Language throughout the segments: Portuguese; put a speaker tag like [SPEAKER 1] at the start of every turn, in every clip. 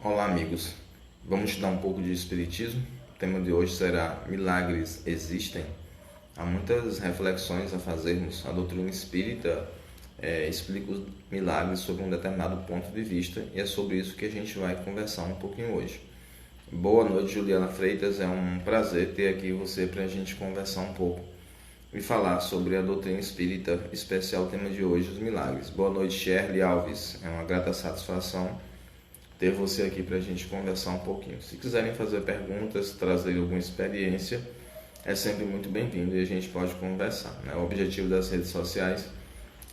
[SPEAKER 1] Olá, amigos. Vamos estudar um pouco de Espiritismo. O tema de hoje será Milagres existem? Há muitas reflexões a fazermos. A doutrina espírita explica os milagres sob um determinado ponto de vista e é sobre isso que a gente vai conversar um pouquinho hoje. Boa noite, Juliana Freitas. É um prazer ter aqui você para a gente conversar um pouco e falar sobre a doutrina espírita, especial o tema de hoje, os milagres. Boa noite, Shirley Alves. É uma grata satisfação ter você aqui para a gente conversar um pouquinho. Se quiserem fazer perguntas, trazer alguma experiência, é sempre muito bem-vindo e a gente pode conversar, né? O objetivo das redes sociais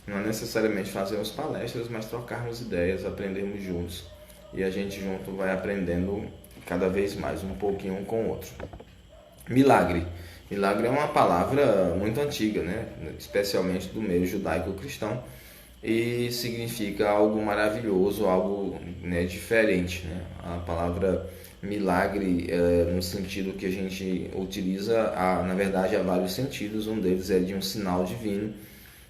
[SPEAKER 1] não é necessariamente fazermos palestras, mas trocarmos ideias, aprendermos juntos e a gente junto vai aprendendo cada vez mais, um pouquinho um com o outro. Milagre. Milagre é uma palavra muito antiga, né? Especialmente do meio judaico-cristão, e significa algo maravilhoso, algo, né, diferente, né? A palavra milagre, no sentido que a gente utiliza, na verdade há vários sentidos. Um deles é de um sinal divino,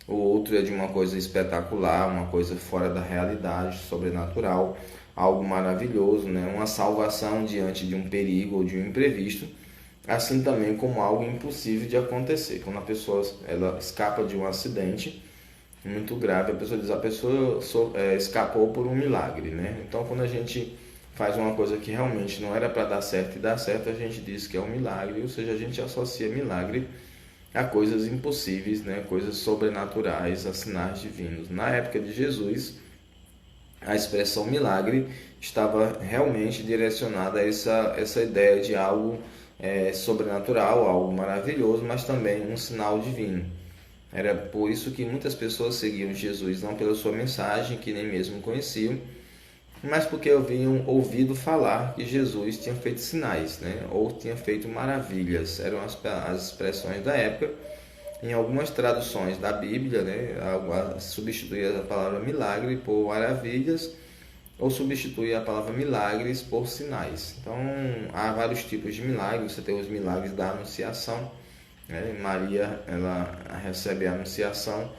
[SPEAKER 1] o outro é de uma coisa espetacular, uma coisa fora da realidade, sobrenatural, algo maravilhoso, né? Uma salvação diante de um perigo ou de um imprevisto, assim também como algo impossível de acontecer. Quando a pessoa ela escapa de um acidente muito grave, a pessoa escapou por um milagre, né? Então, quando a gente faz uma coisa que realmente não era para dar certo e dá certo, a gente diz que é um milagre, ou seja, a gente associa milagre a coisas impossíveis, né? Coisas sobrenaturais, a sinais divinos. Na época de Jesus, a expressão milagre estava realmente direcionada a essa ideia de algo sobrenatural, algo maravilhoso, mas também um sinal divino. Era por isso que muitas pessoas seguiam Jesus, não pela sua mensagem, que nem mesmo conheciam, mas porque haviam ouvido falar que Jesus tinha feito sinais, né? Ou tinha feito maravilhas. Eram as expressões da época. Em algumas traduções da Bíblia, né, substituía a palavra milagre por maravilhas, ou substitui a palavra milagres por sinais. Então, há vários tipos de milagres. Você tem os milagres da Anunciação, né? Maria, ela recebe a anunciação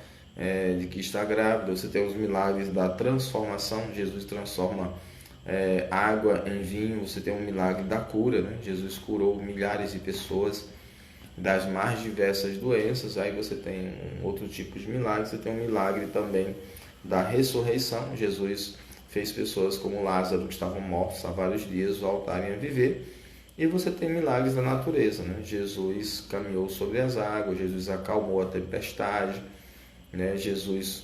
[SPEAKER 1] de que está grávida. Você tem os milagres da transformação, Jesus transforma água em vinho. Você tem um milagre da cura, né? Jesus curou milhares de pessoas das mais diversas doenças. Aí você tem um outro tipo de milagre. Você tem um milagre também da ressurreição. Jesus fez pessoas como Lázaro, que estavam mortos há vários dias, voltarem a viver. E você tem milagres da natureza, né? Jesus caminhou sobre as águas, Jesus acalmou a tempestade, né? Jesus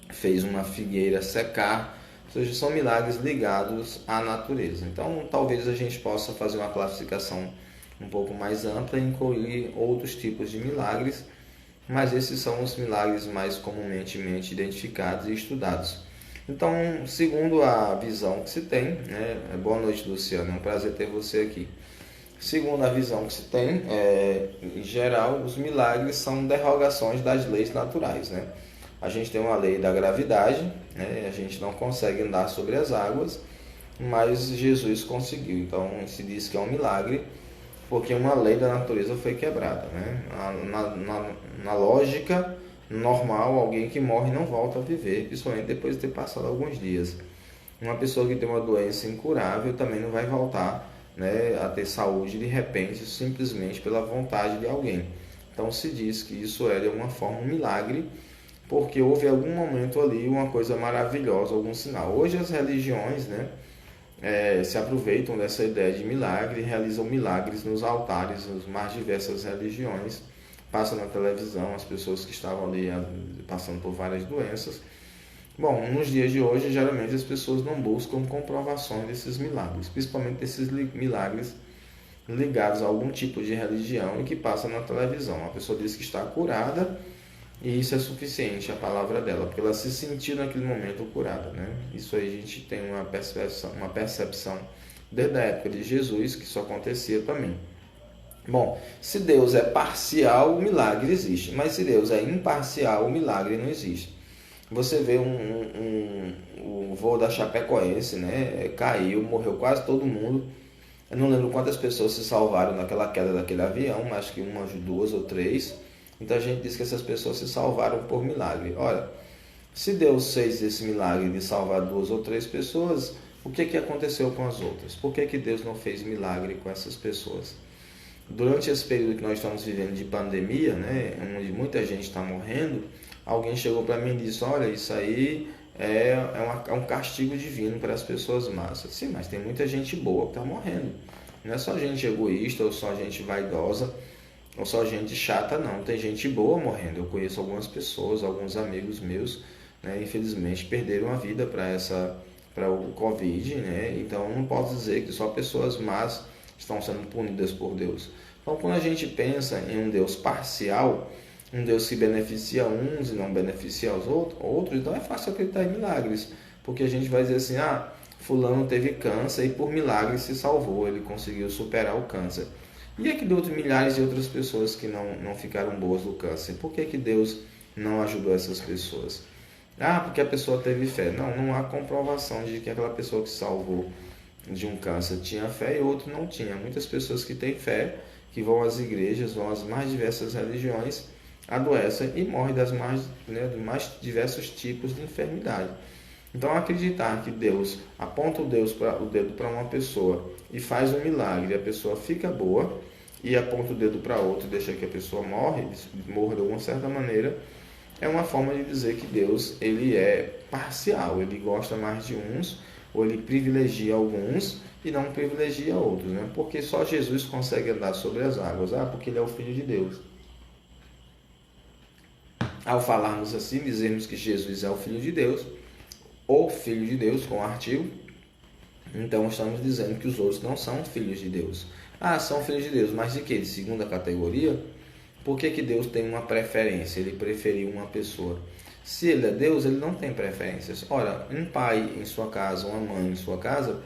[SPEAKER 1] fez uma figueira secar. Ou seja, são milagres ligados à natureza. Então, talvez a gente possa fazer uma classificação um pouco mais ampla e incluir outros tipos de milagres, mas esses são os milagres mais comumente identificados e estudados. Então, segundo a visão que se tem, né? Boa noite, Luciano, é um prazer ter você aqui. Segundo a visão que se tem, em geral, os milagres são derrogações das leis naturais, né? A gente tem uma lei da gravidade, né? A gente não consegue andar sobre as águas, mas Jesus conseguiu. Então, se diz que é um milagre porque uma lei da natureza foi quebrada, né? Na lógica normal, alguém que morre não volta a viver, principalmente depois de ter passado alguns dias. Uma pessoa que tem uma doença incurável também não vai voltar, né, a ter saúde de repente, simplesmente pela vontade de alguém. Então se diz que isso é de alguma forma um milagre, porque houve algum momento ali uma coisa maravilhosa, algum sinal. Hoje as religiões, né, se aproveitam dessa ideia de milagre e realizam milagres nos altares, nas mais diversas religiões. Passa na televisão as pessoas que estavam ali passando por várias doenças. Bom, nos dias de hoje, geralmente as pessoas não buscam comprovações desses milagres, principalmente desses milagres ligados a algum tipo de religião e que passa na televisão. A pessoa diz que está curada e isso é suficiente, a palavra dela, porque ela se sentiu naquele momento curada, né? Isso aí a gente tem uma percepção desde a época de Jesus que isso acontecia também. Bom, se Deus é parcial, o milagre existe. Mas se Deus é imparcial, o milagre não existe. Você vê o voo da Chapecoense, né? Caiu, morreu quase todo mundo. Eu não lembro quantas pessoas se salvaram naquela queda daquele avião, mas acho que umas 2 ou 3. Então a gente diz que essas pessoas se salvaram por milagre. Olha, se Deus fez esse milagre de salvar 2 ou 3 pessoas, O que aconteceu com as outras? Por que Deus não fez milagre com essas pessoas? Durante esse período que nós estamos vivendo de pandemia, né, onde muita gente está morrendo, alguém chegou para mim e disse: olha, isso aí é um castigo divino para as pessoas massas. Sim, mas tem muita gente boa que está morrendo. Não é só gente egoísta, ou só gente vaidosa, ou só gente chata, não. Tem gente boa morrendo. Eu conheço algumas pessoas, alguns amigos meus, né, infelizmente perderam a vida para o Covid, né? Então não posso dizer que só pessoas más estão sendo punidas por Deus. Então, quando a gente pensa em um Deus parcial, um Deus que beneficia uns e não beneficia os outros, então é fácil acreditar em milagres, porque a gente vai dizer assim: ah, fulano teve câncer e por milagre se salvou, ele conseguiu superar o câncer. E é que de outros milhares de outras pessoas que não ficaram boas do câncer, por que Deus não ajudou essas pessoas? Ah, porque a pessoa teve fé. Não há comprovação de que aquela pessoa que salvou de um câncer tinha fé e outro não tinha. Muitas pessoas que têm fé, que vão às igrejas, vão às mais diversas religiões, adoecem e morrem dos mais diversos tipos de enfermidade. Então, acreditar que Deus aponta o dedo para uma pessoa e faz um milagre, e a pessoa fica boa, e aponta o dedo para outra e deixa que a pessoa morra de alguma certa maneira, é uma forma de dizer que Deus ele é parcial, ele gosta mais de uns, ou ele privilegia alguns e não privilegia outros, né? Porque só Jesus consegue andar sobre as águas, porque ele é o Filho de Deus. Ao falarmos assim, dizermos que Jesus é o Filho de Deus, ou Filho de Deus com artigo, então estamos dizendo que os outros não são filhos de Deus. São filhos de Deus, mas de quê? De segunda categoria? Por que Deus tem uma preferência? Ele preferiu uma pessoa. Se ele é Deus, ele não tem preferências. Ora, um pai em sua casa, uma mãe em sua casa,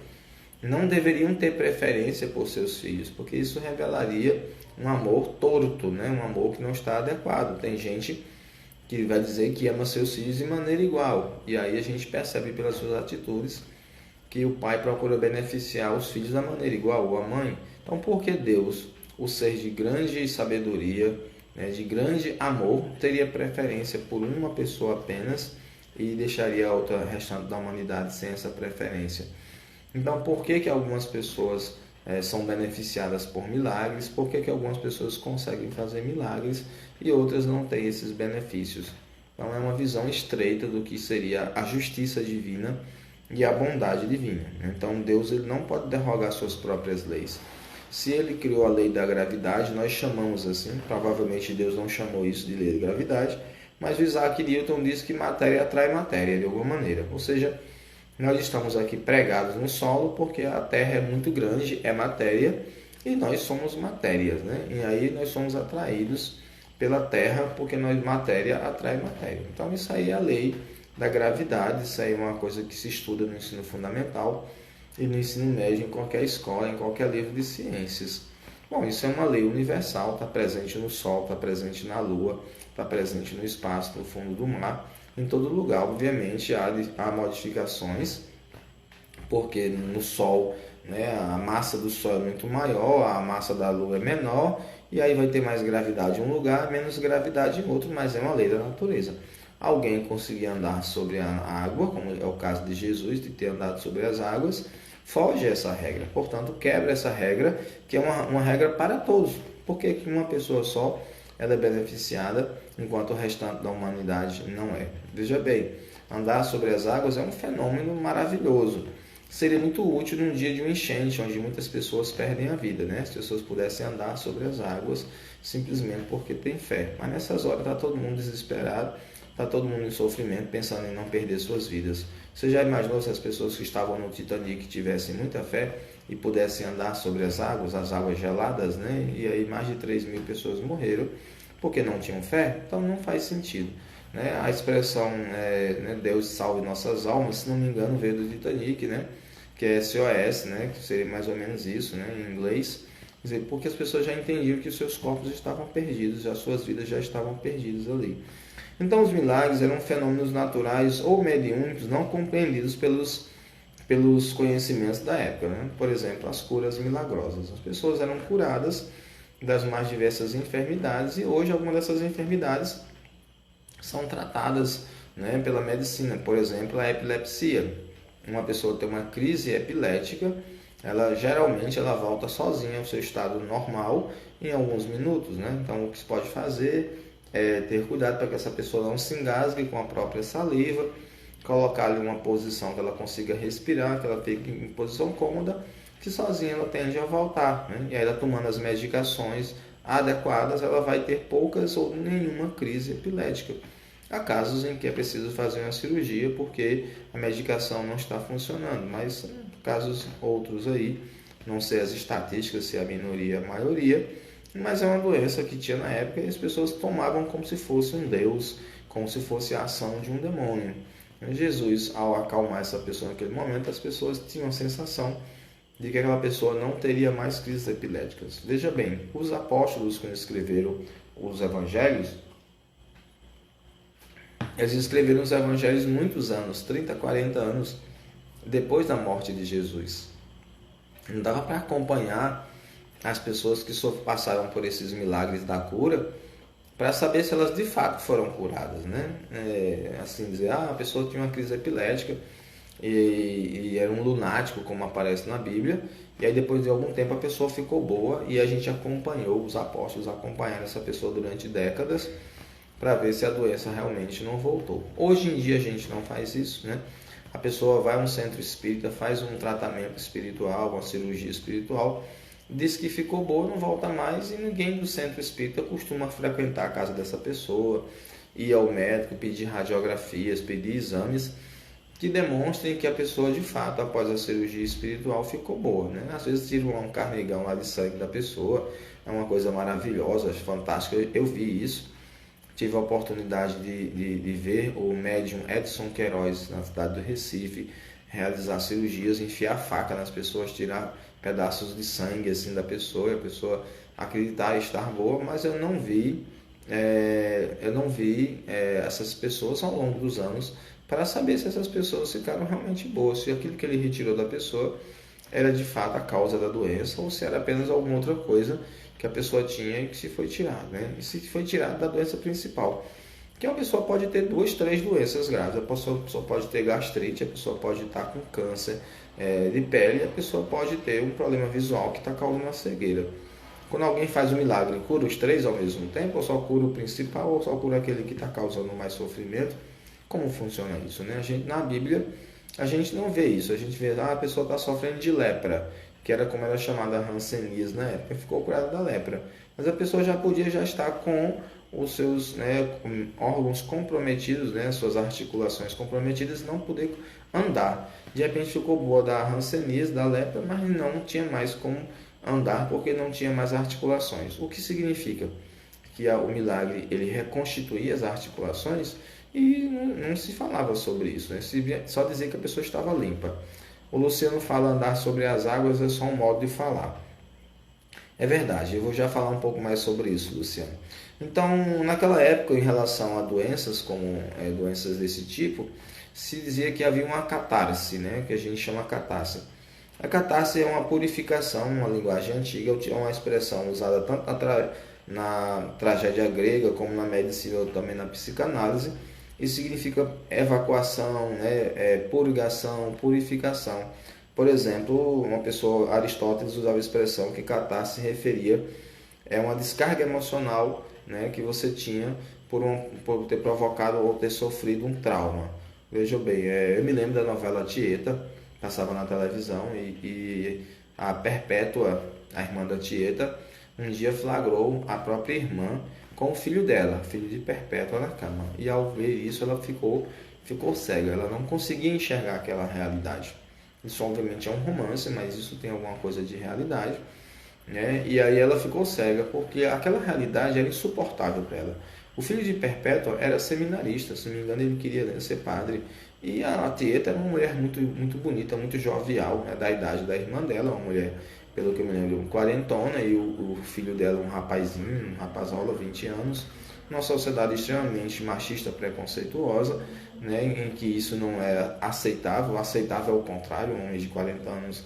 [SPEAKER 1] não deveriam ter preferência por seus filhos, porque isso revelaria um amor torto, né? Um amor que não está adequado. Tem gente que vai dizer que ama seus filhos de maneira igual, e aí a gente percebe pelas suas atitudes que o pai procura beneficiar os filhos da maneira igual, ou a mãe. Então, por que Deus, o ser de grande sabedoria, né, de grande amor, teria preferência por uma pessoa apenas e deixaria a outra restante da humanidade sem essa preferência? Então, por que algumas pessoas são beneficiadas por milagres? Por que algumas pessoas conseguem fazer milagres e outras não têm esses benefícios? Então, é uma visão estreita do que seria a justiça divina e a bondade divina. Então, Deus ele não pode derrogar suas próprias leis. Se ele criou a lei da gravidade, nós chamamos assim, provavelmente Deus não chamou isso de lei da gravidade, mas o Isaac Newton diz que matéria atrai matéria de alguma maneira. Ou seja, nós estamos aqui pregados no solo porque a Terra é muito grande, é matéria, e nós somos matérias, né? E aí nós somos atraídos pela Terra porque matéria atrai matéria. Então isso aí é a lei da gravidade, isso aí é uma coisa que se estuda no ensino fundamental e no ensino médio, em qualquer escola, em qualquer livro de ciências. Bom, isso é uma lei universal, está presente no Sol, está presente na Lua, está presente no espaço, no fundo do mar, em todo lugar. Obviamente há modificações, porque no Sol, né, a massa do Sol é muito maior, a massa da Lua é menor, e aí vai ter mais gravidade em um lugar, menos gravidade em outro, mas é uma lei da natureza. Alguém conseguir andar sobre a água, como é o caso de Jesus, de ter andado sobre as águas, foge essa regra. Portanto, quebra essa regra, que é uma regra para todos. Por que uma pessoa só ela é beneficiada, enquanto o restante da humanidade não é? Veja bem, andar sobre as águas é um fenômeno maravilhoso. Seria muito útil num dia de um enchente, onde muitas pessoas perdem a vida, né? As pessoas pudessem andar sobre as águas simplesmente porque tem fé. Mas nessas horas está todo mundo desesperado, está todo mundo em sofrimento, pensando em não perder suas vidas. Você já imaginou se as pessoas que estavam no Titanic tivessem muita fé e pudessem andar sobre as águas geladas, né? E aí mais de 3.000 pessoas morreram porque não tinham fé? Então não faz sentido, né? A expressão Deus salve nossas almas, se não me engano, veio do Titanic, né? Que é SOS, né? Que seria mais ou menos isso, né? Em inglês. Quer dizer, porque as pessoas já entendiam que os seus corpos estavam perdidos, as suas vidas já estavam perdidas ali. Então, os milagres eram fenômenos naturais ou mediúnicos não compreendidos pelos conhecimentos da época, né? Por exemplo, as curas milagrosas. As pessoas eram curadas das mais diversas enfermidades e hoje algumas dessas enfermidades são tratadas, né, pela medicina. Por exemplo, a epilepsia. uma pessoa tem uma crise epilética, ela geralmente volta sozinha ao seu estado normal em alguns minutos, né? Então o que se pode fazer é ter cuidado para que essa pessoa não se engasgue com a própria saliva, colocar ali uma posição que ela consiga respirar, que ela fique em posição cômoda, que sozinha ela tende a voltar, né? E aí ela tomando as medicações adequadas, ela vai ter poucas ou nenhuma crise epilética. Há casos em que é preciso fazer uma cirurgia porque a medicação não está funcionando, mas casos outros aí, não sei as estatísticas, se é a minoria ou a maioria, mas é uma doença que tinha na época e as pessoas tomavam como se fosse um deus, como se fosse a ação de um demônio. Jesus, ao acalmar essa pessoa naquele momento, as pessoas tinham a sensação de que aquela pessoa não teria mais crises epiléticas. Veja bem, os apóstolos, quando escreveram os evangelhos, eles escreveram os evangelhos muitos anos, 30, 40 anos depois da morte de Jesus. Não dava para acompanhar as pessoas que passaram por esses milagres da cura para saber se elas de fato foram curadas, né? Assim dizer, a pessoa tinha uma crise epilética e era um lunático, como aparece na Bíblia, e aí depois de algum tempo a pessoa ficou boa e a gente acompanhou, os apóstolos acompanharam essa pessoa durante décadas para ver se a doença realmente não voltou. Hoje em dia a gente não faz isso, né? A pessoa vai a um centro espírita, faz um tratamento espiritual, uma cirurgia espiritual, diz que ficou boa, não volta mais e ninguém do centro espírita costuma frequentar a casa dessa pessoa, ir ao médico, pedir radiografias, pedir exames que demonstrem que a pessoa de fato, após a cirurgia espiritual, ficou boa, né? Às vezes tiram um carnegão lá de sangue da pessoa, é uma coisa maravilhosa, fantástica, eu vi isso. Tive a oportunidade de ver o médium Edson Queiroz, na cidade do Recife, realizar cirurgias, enfiar faca nas pessoas, tirar pedaços de sangue assim da pessoa, e a pessoa acreditar estar boa, mas eu não vi essas pessoas ao longo dos anos para saber se essas pessoas ficaram realmente boas, se aquilo que ele retirou da pessoa era de fato a causa da doença ou se era apenas alguma outra coisa que a pessoa tinha e que se foi tirado, né? E se foi tirado da doença principal. Que uma pessoa pode ter 2, 3 doenças graves. A pessoa pode ter gastrite, a pessoa pode estar com câncer de pele, a pessoa pode ter um problema visual que está causando uma cegueira. Quando alguém faz um milagre, cura os 3 ao mesmo tempo, ou só cura o principal, ou só cura aquele que está causando mais sofrimento? Como funciona isso, né? Na Bíblia, a gente não vê isso. A gente vê, a pessoa está sofrendo de lepra, que era como era chamada hanseníase na época, ficou curada da lepra. Mas a pessoa já podia estar com os seus órgãos comprometidos, suas articulações comprometidas, não poder andar. De repente ficou boa da hanseníase, da lepra, mas não tinha mais como andar porque não tinha mais articulações. O que significa que o milagre ele reconstituía as articulações e não se falava sobre isso, só dizia que a pessoa estava limpa. O Luciano fala andar sobre as águas é só um modo de falar. É verdade, eu vou já falar um pouco mais sobre isso, Luciano. Então, naquela época, em relação a doenças, como doenças desse tipo, se dizia que havia uma catarse, que a gente chama catarse. A catarse é uma purificação, uma linguagem antiga, é uma expressão usada tanto na tragédia grega, como na medicina ou também na psicanálise. Isso significa evacuação, purgação, purificação. Por exemplo, Aristóteles usava a expressão que catarse se referia a uma descarga emocional que você tinha por ter provocado ou ter sofrido um trauma. Veja bem, eu me lembro da novela Tieta, passava na televisão, e a Perpétua, a irmã da Tieta, um dia flagrou a própria irmã com o filho dela, filho de Perpétua, na cama. E ao ver isso, ela ficou cega, ela não conseguia enxergar aquela realidade. Isso obviamente é um romance, mas isso tem alguma coisa de realidade, E aí ela ficou cega, porque aquela realidade era insuportável para ela. O filho de Perpétua era seminarista, se não me engano ele queria ser padre. E a Tieta era uma mulher muito, muito bonita, muito jovial, da idade da irmã dela, uma mulher, pelo que eu me lembro, quarentona, e o filho dela um rapazinho, um rapazola, 20 anos, numa sociedade extremamente machista, preconceituosa, em que isso não é aceitável. Aceitável é o contrário, um homem de 40 anos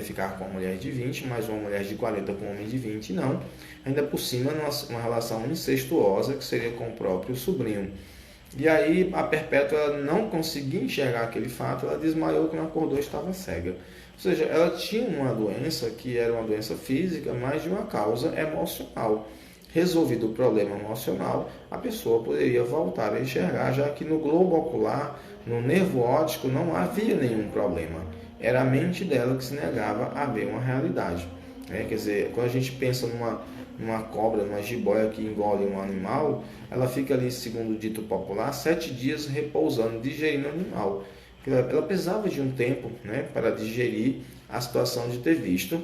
[SPEAKER 1] ficar com uma mulher de 20, mas uma mulher de 40 com um homem de 20 não. Ainda por cima, uma relação incestuosa, que seria com o próprio sobrinho. E aí a Perpétua não conseguia enxergar aquele fato, ela desmaiou, quando acordou estava cega. Ou seja, ela tinha uma doença que era uma doença física, mas de uma causa emocional. Resolvido o problema emocional, a pessoa poderia voltar a enxergar, já que no globo ocular, no nervo óptico, não havia nenhum problema. Era a mente dela que se negava a ver uma realidade. Quer dizer, quando a gente pensa numa cobra, numa jiboia que engole um animal, ela fica ali, segundo o dito popular, 7 dias repousando, digerindo o animal. Ela precisava de um tempo, para digerir a situação de ter visto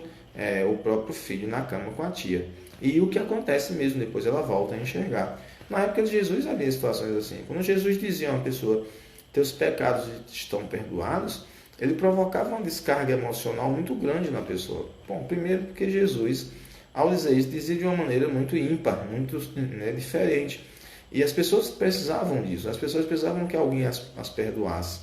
[SPEAKER 1] o próprio filho na cama com a tia. E o que acontece mesmo, depois ela volta a enxergar. Na época de Jesus havia situações assim. Quando Jesus dizia a uma pessoa, teus pecados estão perdoados, ele provocava uma descarga emocional muito grande na pessoa. Bom, primeiro porque Jesus, ao dizer isso, dizia de uma maneira muito ímpar, muito diferente. E as pessoas precisavam disso, as pessoas precisavam que alguém as perdoasse.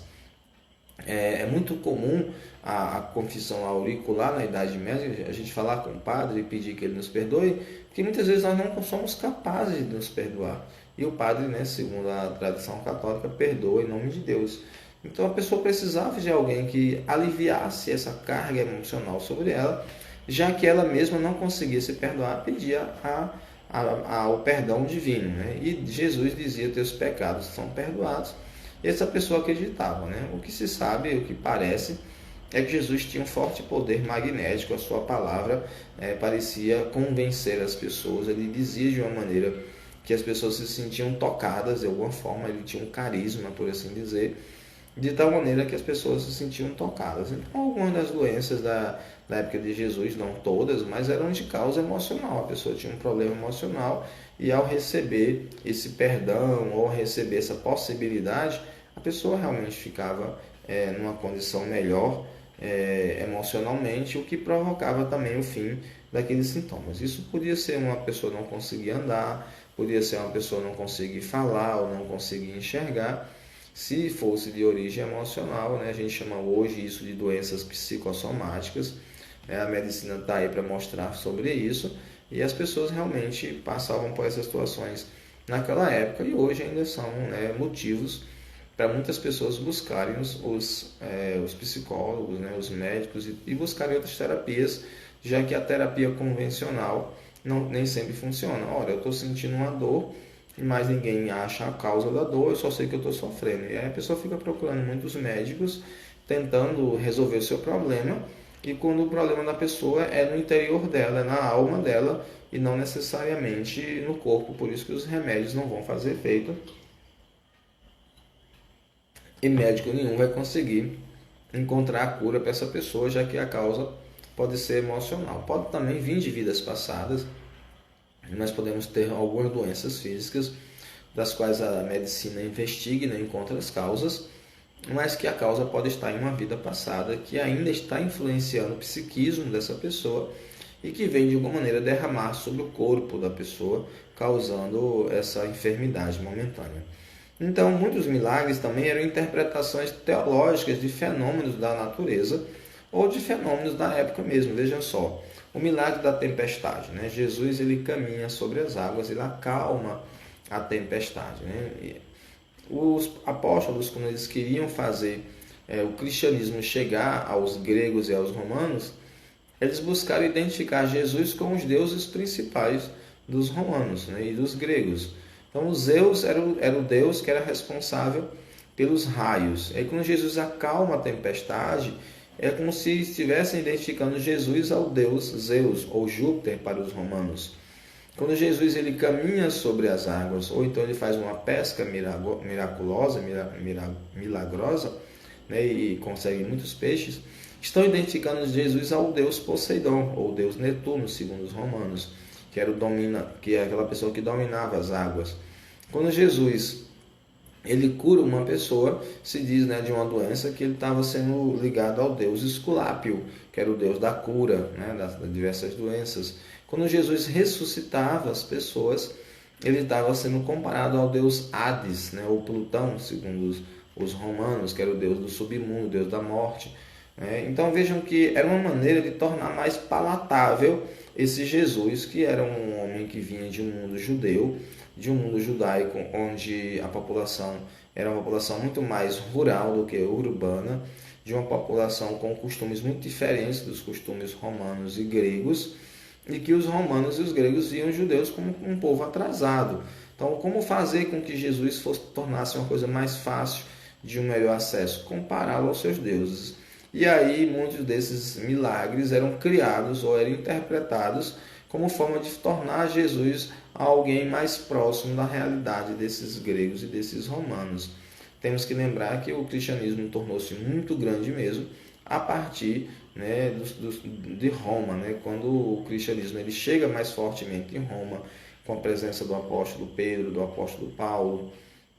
[SPEAKER 1] É muito comum a confissão auricular na Idade Média, a gente falar com o padre e pedir que ele nos perdoe, porque muitas vezes nós não somos capazes de nos perdoar. E o padre, segundo a tradição católica, perdoa em nome de Deus. Então a pessoa precisava de alguém que aliviasse essa carga emocional sobre ela, já que ela mesma não conseguia se perdoar, pedia o perdão divino. E Jesus dizia, teus pecados são perdoados. E essa pessoa acreditava. O que se sabe, o que parece, é que Jesus tinha um forte poder magnético, a sua palavra parecia convencer as pessoas, ele dizia de uma maneira que as pessoas se sentiam tocadas de alguma forma, ele tinha um carisma, por assim dizer, de tal maneira que as pessoas se sentiam tocadas. Então, algumas das doenças da época de Jesus, não todas, mas eram de causa emocional. A pessoa tinha um problema emocional e ao receber esse perdão ou receber essa possibilidade, a pessoa realmente ficava numa condição melhor emocionalmente, o que provocava também o fim daqueles sintomas. Isso podia ser uma pessoa não conseguir andar, podia ser uma pessoa não conseguir falar ou não conseguir enxergar. Se fosse de origem emocional, a gente chama hoje isso de doenças psicossomáticas. A medicina está aí para mostrar sobre isso, e as pessoas realmente passavam por essas situações naquela época, e hoje ainda são motivos para muitas pessoas buscarem os psicólogos, os médicos, e buscarem outras terapias, já que a terapia convencional nem sempre funciona. Olha, eu estou sentindo uma dor, mas ninguém acha a causa da dor, eu só sei que eu estou sofrendo. E aí a pessoa fica procurando muitos médicos, tentando resolver o seu problema, e quando o problema da pessoa é no interior dela, é na alma dela, e não necessariamente no corpo. Por isso que os remédios não vão fazer efeito, e médico nenhum vai conseguir encontrar a cura para essa pessoa, já que a causa pode ser emocional. Pode também vir de vidas passadas. Nós podemos ter algumas doenças físicas das quais a medicina investiga e não encontra as causas, mas que a causa pode estar em uma vida passada, que ainda está influenciando o psiquismo dessa pessoa e que vem de alguma maneira derramar sobre o corpo da pessoa, causando essa enfermidade momentânea. Então, muitos milagres também eram interpretações teológicas de fenômenos da natureza ou de fenômenos da época mesmo. Vejam só, o milagre da tempestade. Jesus ele caminha sobre as águas, ele acalma a tempestade. Os apóstolos, quando eles queriam fazer o cristianismo chegar aos gregos e aos romanos, eles buscaram identificar Jesus com os deuses principais dos romanos e dos gregos. Então, o Zeus era o deus que era responsável pelos raios. Aí, quando Jesus acalma a tempestade, é como se estivessem identificando Jesus ao deus Zeus, ou Júpiter para os romanos. Quando Jesus ele caminha sobre as águas, ou então ele faz uma pesca miraculosa, milagrosa, e consegue muitos peixes, estão identificando Jesus ao deus Poseidon, ou deus Netuno, segundo os romanos, que é aquela pessoa que dominava as águas. Quando Jesus ele cura uma pessoa, se diz de uma doença que ele estava sendo ligado ao deus Esculápio, que era o deus da cura, das diversas doenças. Quando Jesus ressuscitava as pessoas, ele estava sendo comparado ao deus Hades, ou Plutão, segundo os romanos, que era o deus do submundo, o deus da morte. Então vejam que era uma maneira de tornar mais palatável esse Jesus, que era um homem que vinha de um mundo judeu, de um mundo judaico, onde a população era uma população muito mais rural do que urbana, de uma população com costumes muito diferentes dos costumes romanos e gregos, e que os romanos e os gregos viam os judeus como um povo atrasado. Então, como fazer com que Jesus tornasse uma coisa mais fácil, de um melhor acesso? Compará-lo aos seus deuses. E aí, muitos desses milagres eram criados ou eram interpretados como forma de tornar Jesus alguém mais próximo da realidade desses gregos e desses romanos. Temos que lembrar que o cristianismo tornou-se muito grande mesmo a partir, né, de Roma, né? Quando o cristianismo ele chega mais fortemente em Roma, com a presença do apóstolo Pedro, do apóstolo Paulo,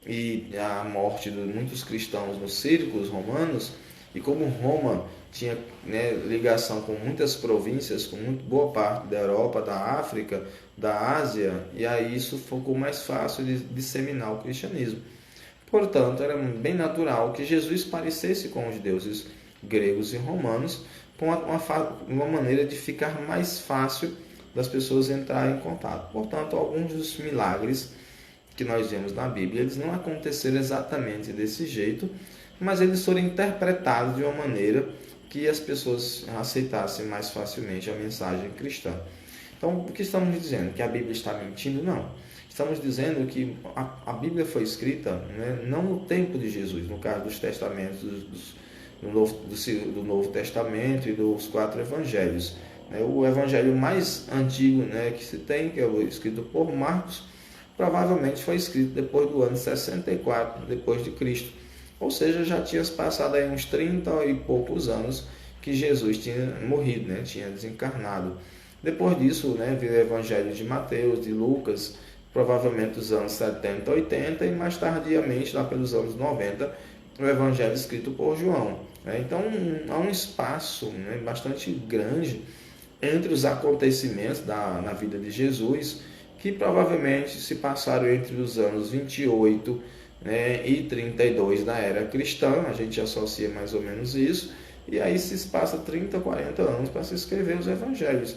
[SPEAKER 1] e a morte de muitos cristãos nos círculos romanos, e como Roma tinha, né, ligação com muitas províncias, com muito boa parte da Europa, da África, da Ásia, e aí isso ficou mais fácil de disseminar o cristianismo. Portanto, era bem natural que Jesus parecesse com os deuses gregos e romanos, com uma maneira de ficar mais fácil das pessoas entrarem em contato. Portanto, alguns dos milagres que nós vemos na Bíblia, eles não aconteceram exatamente desse jeito, mas eles foram interpretados de uma maneira que as pessoas aceitassem mais facilmente a mensagem cristã. Então, o que estamos dizendo? Que a Bíblia está mentindo? Não. Estamos dizendo que a Bíblia foi escrita, né, não no tempo de Jesus, no caso dos testamentos do Novo Testamento e dos 4 evangelhos. O evangelho mais antigo, né, que se tem, que é o escrito por Marcos, provavelmente foi escrito depois do ano 64 depois de Cristo. Ou seja, já tinha passado aí uns 30 e poucos anos que Jesus tinha morrido, né, tinha desencarnado. Depois disso, né, veio o evangelho de Mateus, de Lucas, provavelmente dos anos 70, 80 e mais tardiamente, lá pelos anos 90, o evangelho escrito por João. Então, há um espaço, né, bastante grande entre os acontecimentos na vida de Jesus, que provavelmente se passaram entre os anos 28, né, e 32 da era cristã. A gente associa mais ou menos isso, e aí se passa 30, 40 anos para se escrever os evangelhos.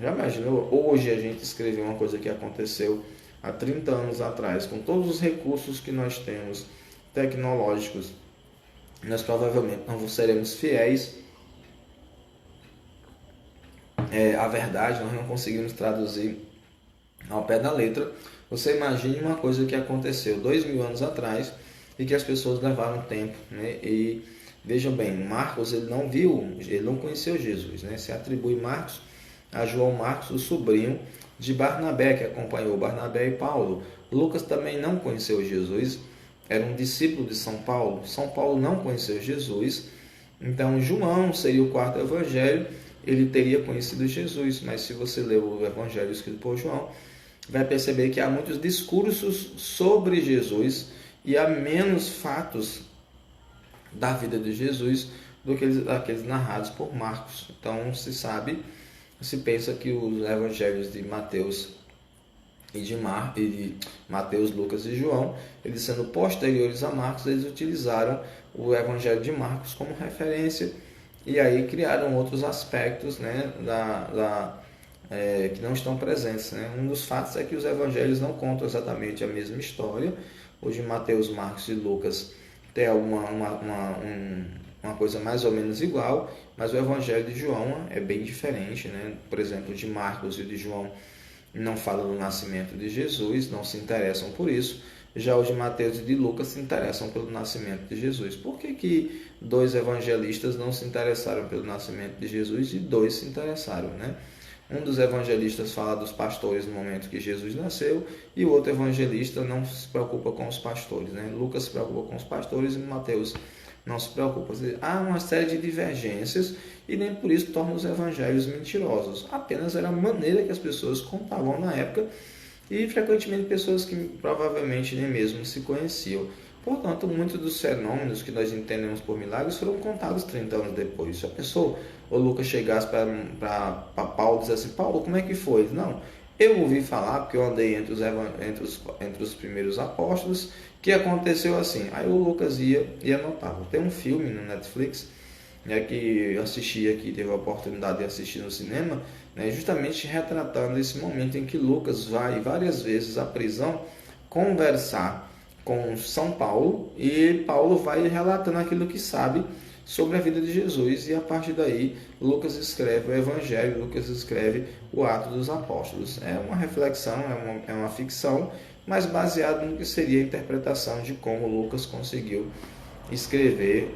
[SPEAKER 1] Já imaginou hoje a gente escrever uma coisa que aconteceu há 30 anos atrás, com todos os recursos que nós temos tecnológicos? Nós provavelmente não seremos fiéis à verdade, nós não conseguimos traduzir ao pé da letra. Você imagine uma coisa que aconteceu 2000 anos atrás e que as pessoas levaram tempo, né? E vejam bem, Marcos ele não conheceu Jesus, né? Se atribui Marcos a João Marcos, o sobrinho de Barnabé, que acompanhou Barnabé e Paulo. Lucas também não conheceu Jesus, era um discípulo de São Paulo. São Paulo não conheceu Jesus, então João seria o 4º evangelho, ele teria conhecido Jesus, mas se você ler o evangelho escrito por João, vai perceber que há muitos discursos sobre Jesus e há menos fatos da vida de Jesus do que aqueles narrados por Marcos. Então se pensa que os evangelhos de Mateus e de Mateus, Lucas e João, eles sendo posteriores a Marcos, eles utilizaram o evangelho de Marcos como referência e aí criaram outros aspectos, né, que não estão presentes, né? Um dos fatos é que os evangelhos não contam exatamente a mesma história. Hoje Mateus, Marcos e Lucas têm uma coisa mais ou menos igual, mas o evangelho de João é bem diferente, né? Por exemplo, de Marcos e de João não falam do nascimento de Jesus, não se interessam por isso. Já os de Mateus e de Lucas se interessam pelo nascimento de Jesus. Por que 2 evangelistas não se interessaram pelo nascimento de Jesus e 2 se interessaram, né? Um dos evangelistas fala dos pastores no momento que Jesus nasceu e o outro evangelista não se preocupa com os pastores, né? Lucas se preocupa com os pastores e Mateus não se preocupa. Há uma série de divergências e nem por isso torna os evangelhos mentirosos. Apenas era a maneira que as pessoas contavam na época e frequentemente pessoas que provavelmente nem mesmo se conheciam. Portanto, muitos dos fenômenos que nós entendemos por milagres foram contados 30 anos depois. Se a pessoa, ou Lucas, chegasse para Paulo e dissesse assim: Paulo, como é que foi? Não, eu ouvi falar, porque eu andei entre os primeiros apóstolos, que aconteceu assim. Aí o Lucas ia e anotava. Tem um filme no Netflix né, que eu assisti aqui, teve a oportunidade de assistir no cinema, né, justamente retratando esse momento em que Lucas vai várias vezes à prisão conversar com São Paulo, e Paulo vai relatando aquilo que sabe sobre a vida de Jesus, e a partir daí Lucas escreve o Evangelho, Lucas escreve o Atos dos Apóstolos. É uma reflexão, é uma ficção, mas baseado no que seria a interpretação de como Lucas conseguiu escrever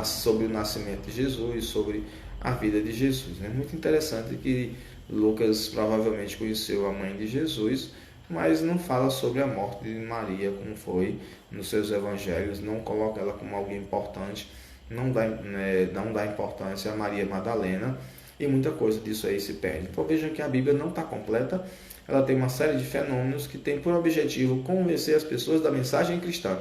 [SPEAKER 1] sobre o nascimento de Jesus, sobre a vida de Jesus. É muito interessante que Lucas provavelmente conheceu a mãe de Jesus, mas não fala sobre a morte de Maria, como foi nos seus evangelhos, não coloca ela como alguém importante, não dá importância a Maria Madalena, e muita coisa disso aí se perde. Então vejam que a Bíblia não está completa, ela tem uma série de fenômenos que tem por objetivo convencer as pessoas da mensagem cristã.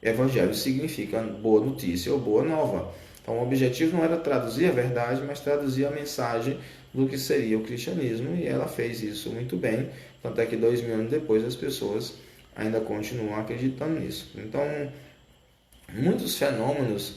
[SPEAKER 1] Evangelho significa boa notícia ou boa nova. Então o objetivo não era traduzir a verdade, mas traduzir a mensagem do que seria o cristianismo, e ela fez isso muito bem, tanto é que 2000 anos depois as pessoas ainda continuam acreditando nisso. Então, muitos fenômenos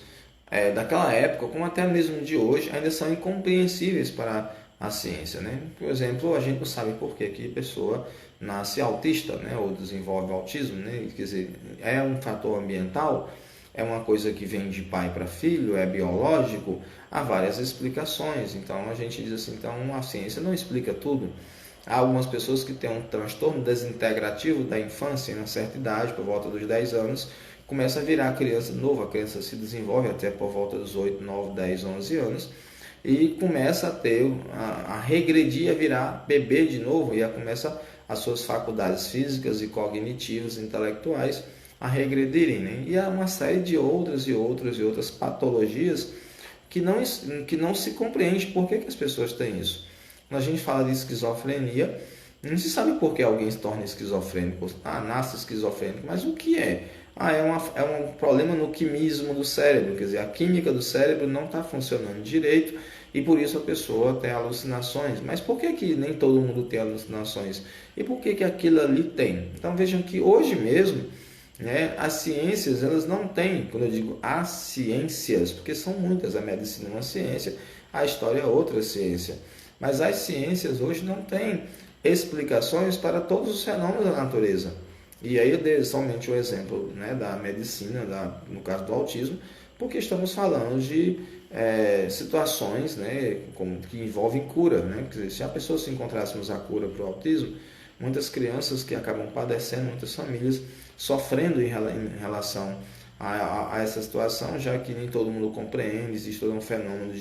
[SPEAKER 1] daquela época, como até mesmo de hoje, ainda são incompreensíveis para a ciência, né? Por exemplo, a gente não sabe por que a pessoa nasce autista, né? Ou desenvolve autismo, né? Quer dizer, é um fator ambiental, é uma coisa que vem de pai para filho, é biológico, há várias explicações. Então a gente diz assim, então a ciência não explica tudo. Há algumas pessoas que têm um transtorno desintegrativo da infância, em uma certa idade, por volta dos 10 anos, começa a virar criança de novo, a criança se desenvolve até por volta dos 8, 9, 10, 11 anos, e começa a regredir, a virar bebê de novo, e começa as suas faculdades físicas e cognitivas, intelectuais, a regredirem, né? E há uma série de outras patologias que não se compreende por que as pessoas têm isso. Quando a gente fala de esquizofrenia, não se sabe por que alguém se torna esquizofrênico. Nasce esquizofrênico, mas o que é? É um problema no quimismo do cérebro, quer dizer, a química do cérebro não está funcionando direito, e por isso a pessoa tem alucinações. Mas por que nem todo mundo tem alucinações? E por que aquilo ali tem? Então vejam que hoje mesmo, né, as ciências, elas não têm, quando eu digo as ciências, porque são muitas, a medicina é uma ciência, a história é outra ciência, mas as ciências hoje não têm explicações para todos os fenômenos da natureza. E aí eu dei somente o exemplo, né, da medicina, no caso do autismo, porque estamos falando de situações, né, que envolvem cura, né? Quer dizer, se a pessoa se encontrássemos a cura para o autismo, muitas crianças que acabam padecendo, muitas famílias sofrendo em relação a essa situação, já que nem todo mundo compreende, existe todo um fenômeno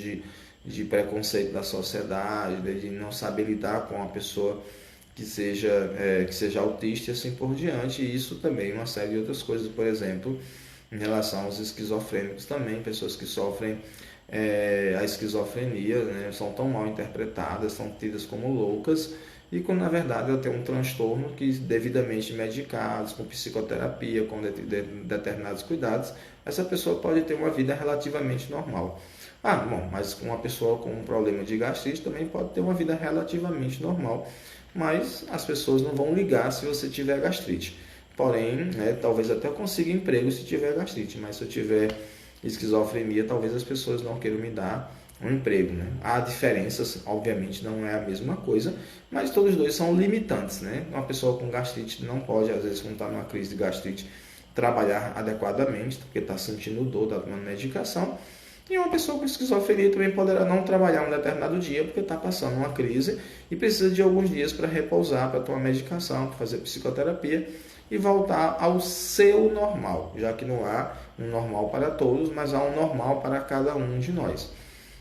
[SPEAKER 1] de preconceito da sociedade, de não saber lidar com uma pessoa que seja autista e assim por diante, e isso também uma série de outras coisas, por exemplo, em relação aos esquizofrênicos também, pessoas que sofrem a esquizofrenia, né, são tão mal interpretadas, são tidas como loucas, e quando na verdade ela tem um transtorno que, devidamente medicados, com psicoterapia, com determinados cuidados, essa pessoa pode ter uma vida relativamente normal. Mas uma pessoa com um problema de gastrite também pode ter uma vida relativamente normal, mas as pessoas não vão ligar se você tiver gastrite. Porém, talvez até eu consiga emprego se tiver gastrite, mas se eu tiver esquizofrenia, talvez as pessoas não queiram me dar um emprego, né? Há diferenças, obviamente não é a mesma coisa, mas todos dois são limitantes, né? Uma pessoa com gastrite não pode, às vezes, quando está numa crise de gastrite, trabalhar adequadamente, porque está sentindo dor, está tomando medicação. E uma pessoa com esquizofrenia também poderá não trabalhar um determinado dia, porque está passando uma crise e precisa de alguns dias para repousar, para tomar medicação, para fazer psicoterapia e voltar ao seu normal, já que não há um normal para todos, mas há um normal para cada um de nós.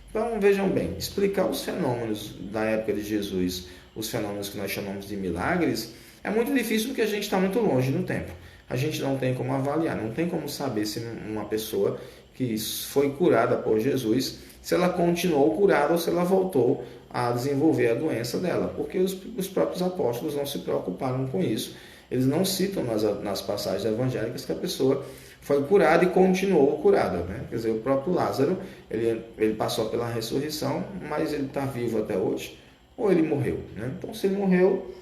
[SPEAKER 1] Então vejam bem, explicar os fenômenos da época de Jesus, os fenômenos que nós chamamos de milagres, é muito difícil porque a gente está muito longe no tempo. A gente não tem como avaliar, não tem como saber se uma pessoa que foi curada por Jesus, se ela continuou curada ou se ela voltou a desenvolver a doença dela, porque os próprios apóstolos não se preocuparam com isso. Eles não citam nas passagens evangélicas que a pessoa foi curada e continuou curada, né? Quer dizer, o próprio Lázaro, ele passou pela ressurreição, mas ele está vivo até hoje, ou ele morreu, né? Então, se ele morreu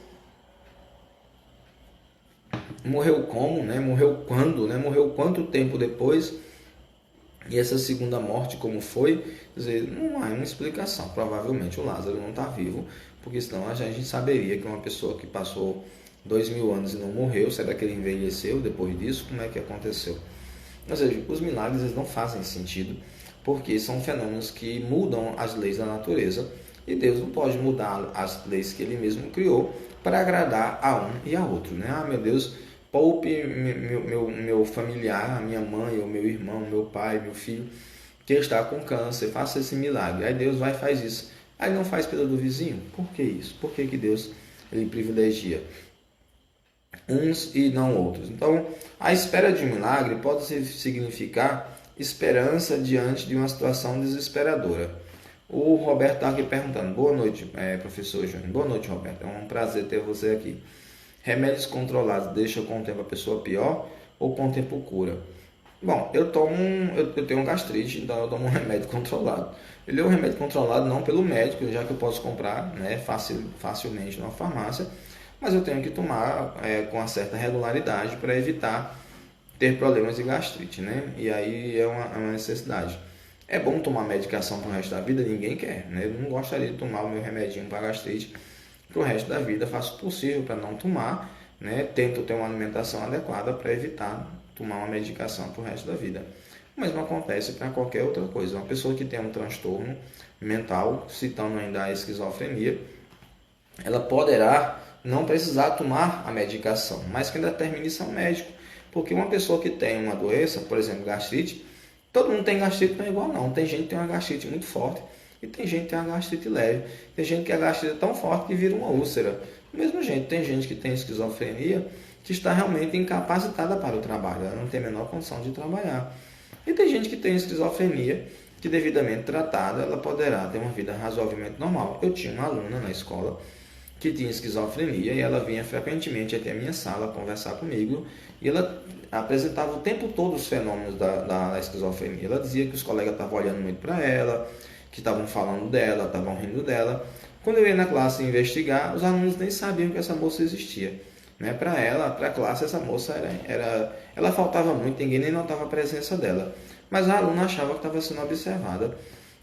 [SPEAKER 1] como, né? Morreu quando, né? Morreu quanto tempo depois? E essa segunda morte, como foi? Quer dizer, não há uma explicação. Provavelmente o Lázaro não está vivo, porque senão a gente saberia que uma pessoa que passou 2000 anos e não morreu, será que ele envelheceu depois disso? Como é que aconteceu? Ou seja, os milagres eles não fazem sentido, porque são fenômenos que mudam as leis da natureza, e Deus não pode mudar as leis que Ele mesmo criou para agradar a um e a outro, né? Ah, meu Deus, poupe meu familiar, a minha mãe, o meu irmão, meu pai, meu filho, que está com câncer, faça esse milagre. Aí Deus vai e faz isso. Aí não faz pelo do vizinho? Por que isso? Por que Deus ele privilegia uns e não outros? Então, a espera de um milagre pode significar esperança diante de uma situação desesperadora. O Roberto está aqui perguntando. Boa noite, professor Júnior. Boa noite, Roberto. É um prazer ter você aqui. Remédios controlados deixam com o tempo a pessoa pior ou com o tempo cura? Bom, eu tenho um gastrite, então eu tomo um remédio controlado. Ele é um remédio controlado não pelo médico, já que eu posso comprar, né, facilmente numa farmácia, mas eu tenho que tomar com uma certa regularidade para evitar ter problemas de gastrite, né? E aí é uma necessidade. É bom tomar medicação para o resto da vida? Ninguém quer, né? Eu não gostaria de tomar o meu remedinho para gastrite para o resto da vida. Faço o possível para não tomar, né? Tento ter uma alimentação adequada para evitar tomar uma medicação para o resto da vida. O mesmo acontece para qualquer outra coisa. Uma pessoa que tem um transtorno mental, citando ainda a esquizofrenia, ela poderá não precisar tomar a medicação, mas quem determina isso é o médico. Porque uma pessoa que tem uma doença, por exemplo, gastrite, todo mundo tem gastrite, não é igual não. Tem gente que tem uma gastrite muito forte e tem gente que tem uma gastrite leve. Tem gente que a gastrite é tão forte que vira uma úlcera. Do mesmo jeito, tem gente que tem esquizofrenia que está realmente incapacitada para o trabalho. Ela não tem a menor condição de trabalhar. E tem gente que tem esquizofrenia que, devidamente tratada, ela poderá ter uma vida razoavelmente normal. Eu tinha uma aluna na escola que tinha esquizofrenia e ela vinha frequentemente até a minha sala conversar comigo e ela apresentava o tempo todo os fenômenos da esquizofrenia. Ela dizia que os colegas estavam olhando muito para ela, que estavam falando dela, estavam rindo dela. Quando eu ia na classe investigar, os alunos nem sabiam que essa moça existia. Né? Para ela, para a classe, essa moça ela faltava muito, ninguém nem notava a presença dela. Mas a aluna achava que estava sendo observada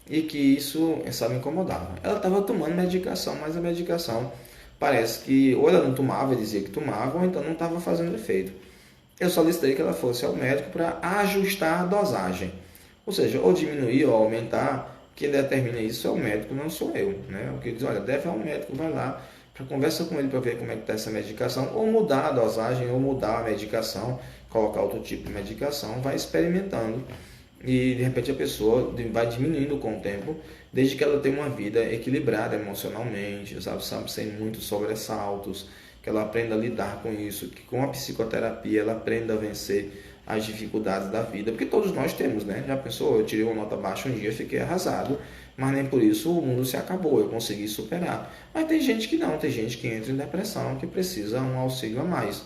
[SPEAKER 1] e que isso me incomodava. Ela estava tomando medicação, mas a medicação parece que ou ela não tomava, dizia que tomava, ou então não estava fazendo efeito. Eu solicitei que ela fosse ao médico para ajustar a dosagem, ou seja, ou diminuir ou aumentar. Quem determina isso é o médico, não sou eu, né? O que diz, olha, deve ao médico, vai lá, para conversa com ele para ver como é que está essa medicação, ou mudar a dosagem, ou mudar a medicação, colocar outro tipo de medicação, vai experimentando. E de repente a pessoa vai diminuindo com o tempo, desde que ela tenha uma vida equilibrada emocionalmente, sabe, sem muitos sobressaltos, que ela aprenda a lidar com isso, que com a psicoterapia ela aprenda a vencer as dificuldades da vida, porque todos nós temos, né? Já pensou, eu tirei uma nota baixa um dia, fiquei arrasado, mas nem por isso o mundo se acabou, eu consegui superar. Mas tem gente que não, tem gente que entra em depressão, que precisa um auxílio a mais.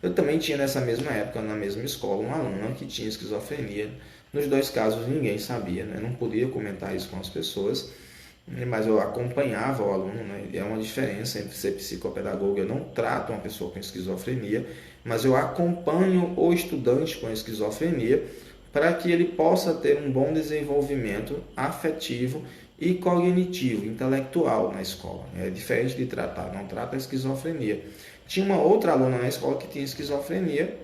[SPEAKER 1] Eu também tinha nessa mesma época, na mesma escola, uma aluna que tinha esquizofrenia. Nos dois casos ninguém sabia, né? Não podia comentar isso com as pessoas, mas eu acompanhava o aluno, né? É uma diferença entre ser psicopedagogo. Eu não trato uma pessoa com esquizofrenia, mas eu acompanho o estudante com esquizofrenia para que ele possa ter um bom desenvolvimento afetivo e cognitivo, intelectual na escola. É diferente de tratar, não trata a esquizofrenia. Tinha uma outra aluna na escola que tinha esquizofrenia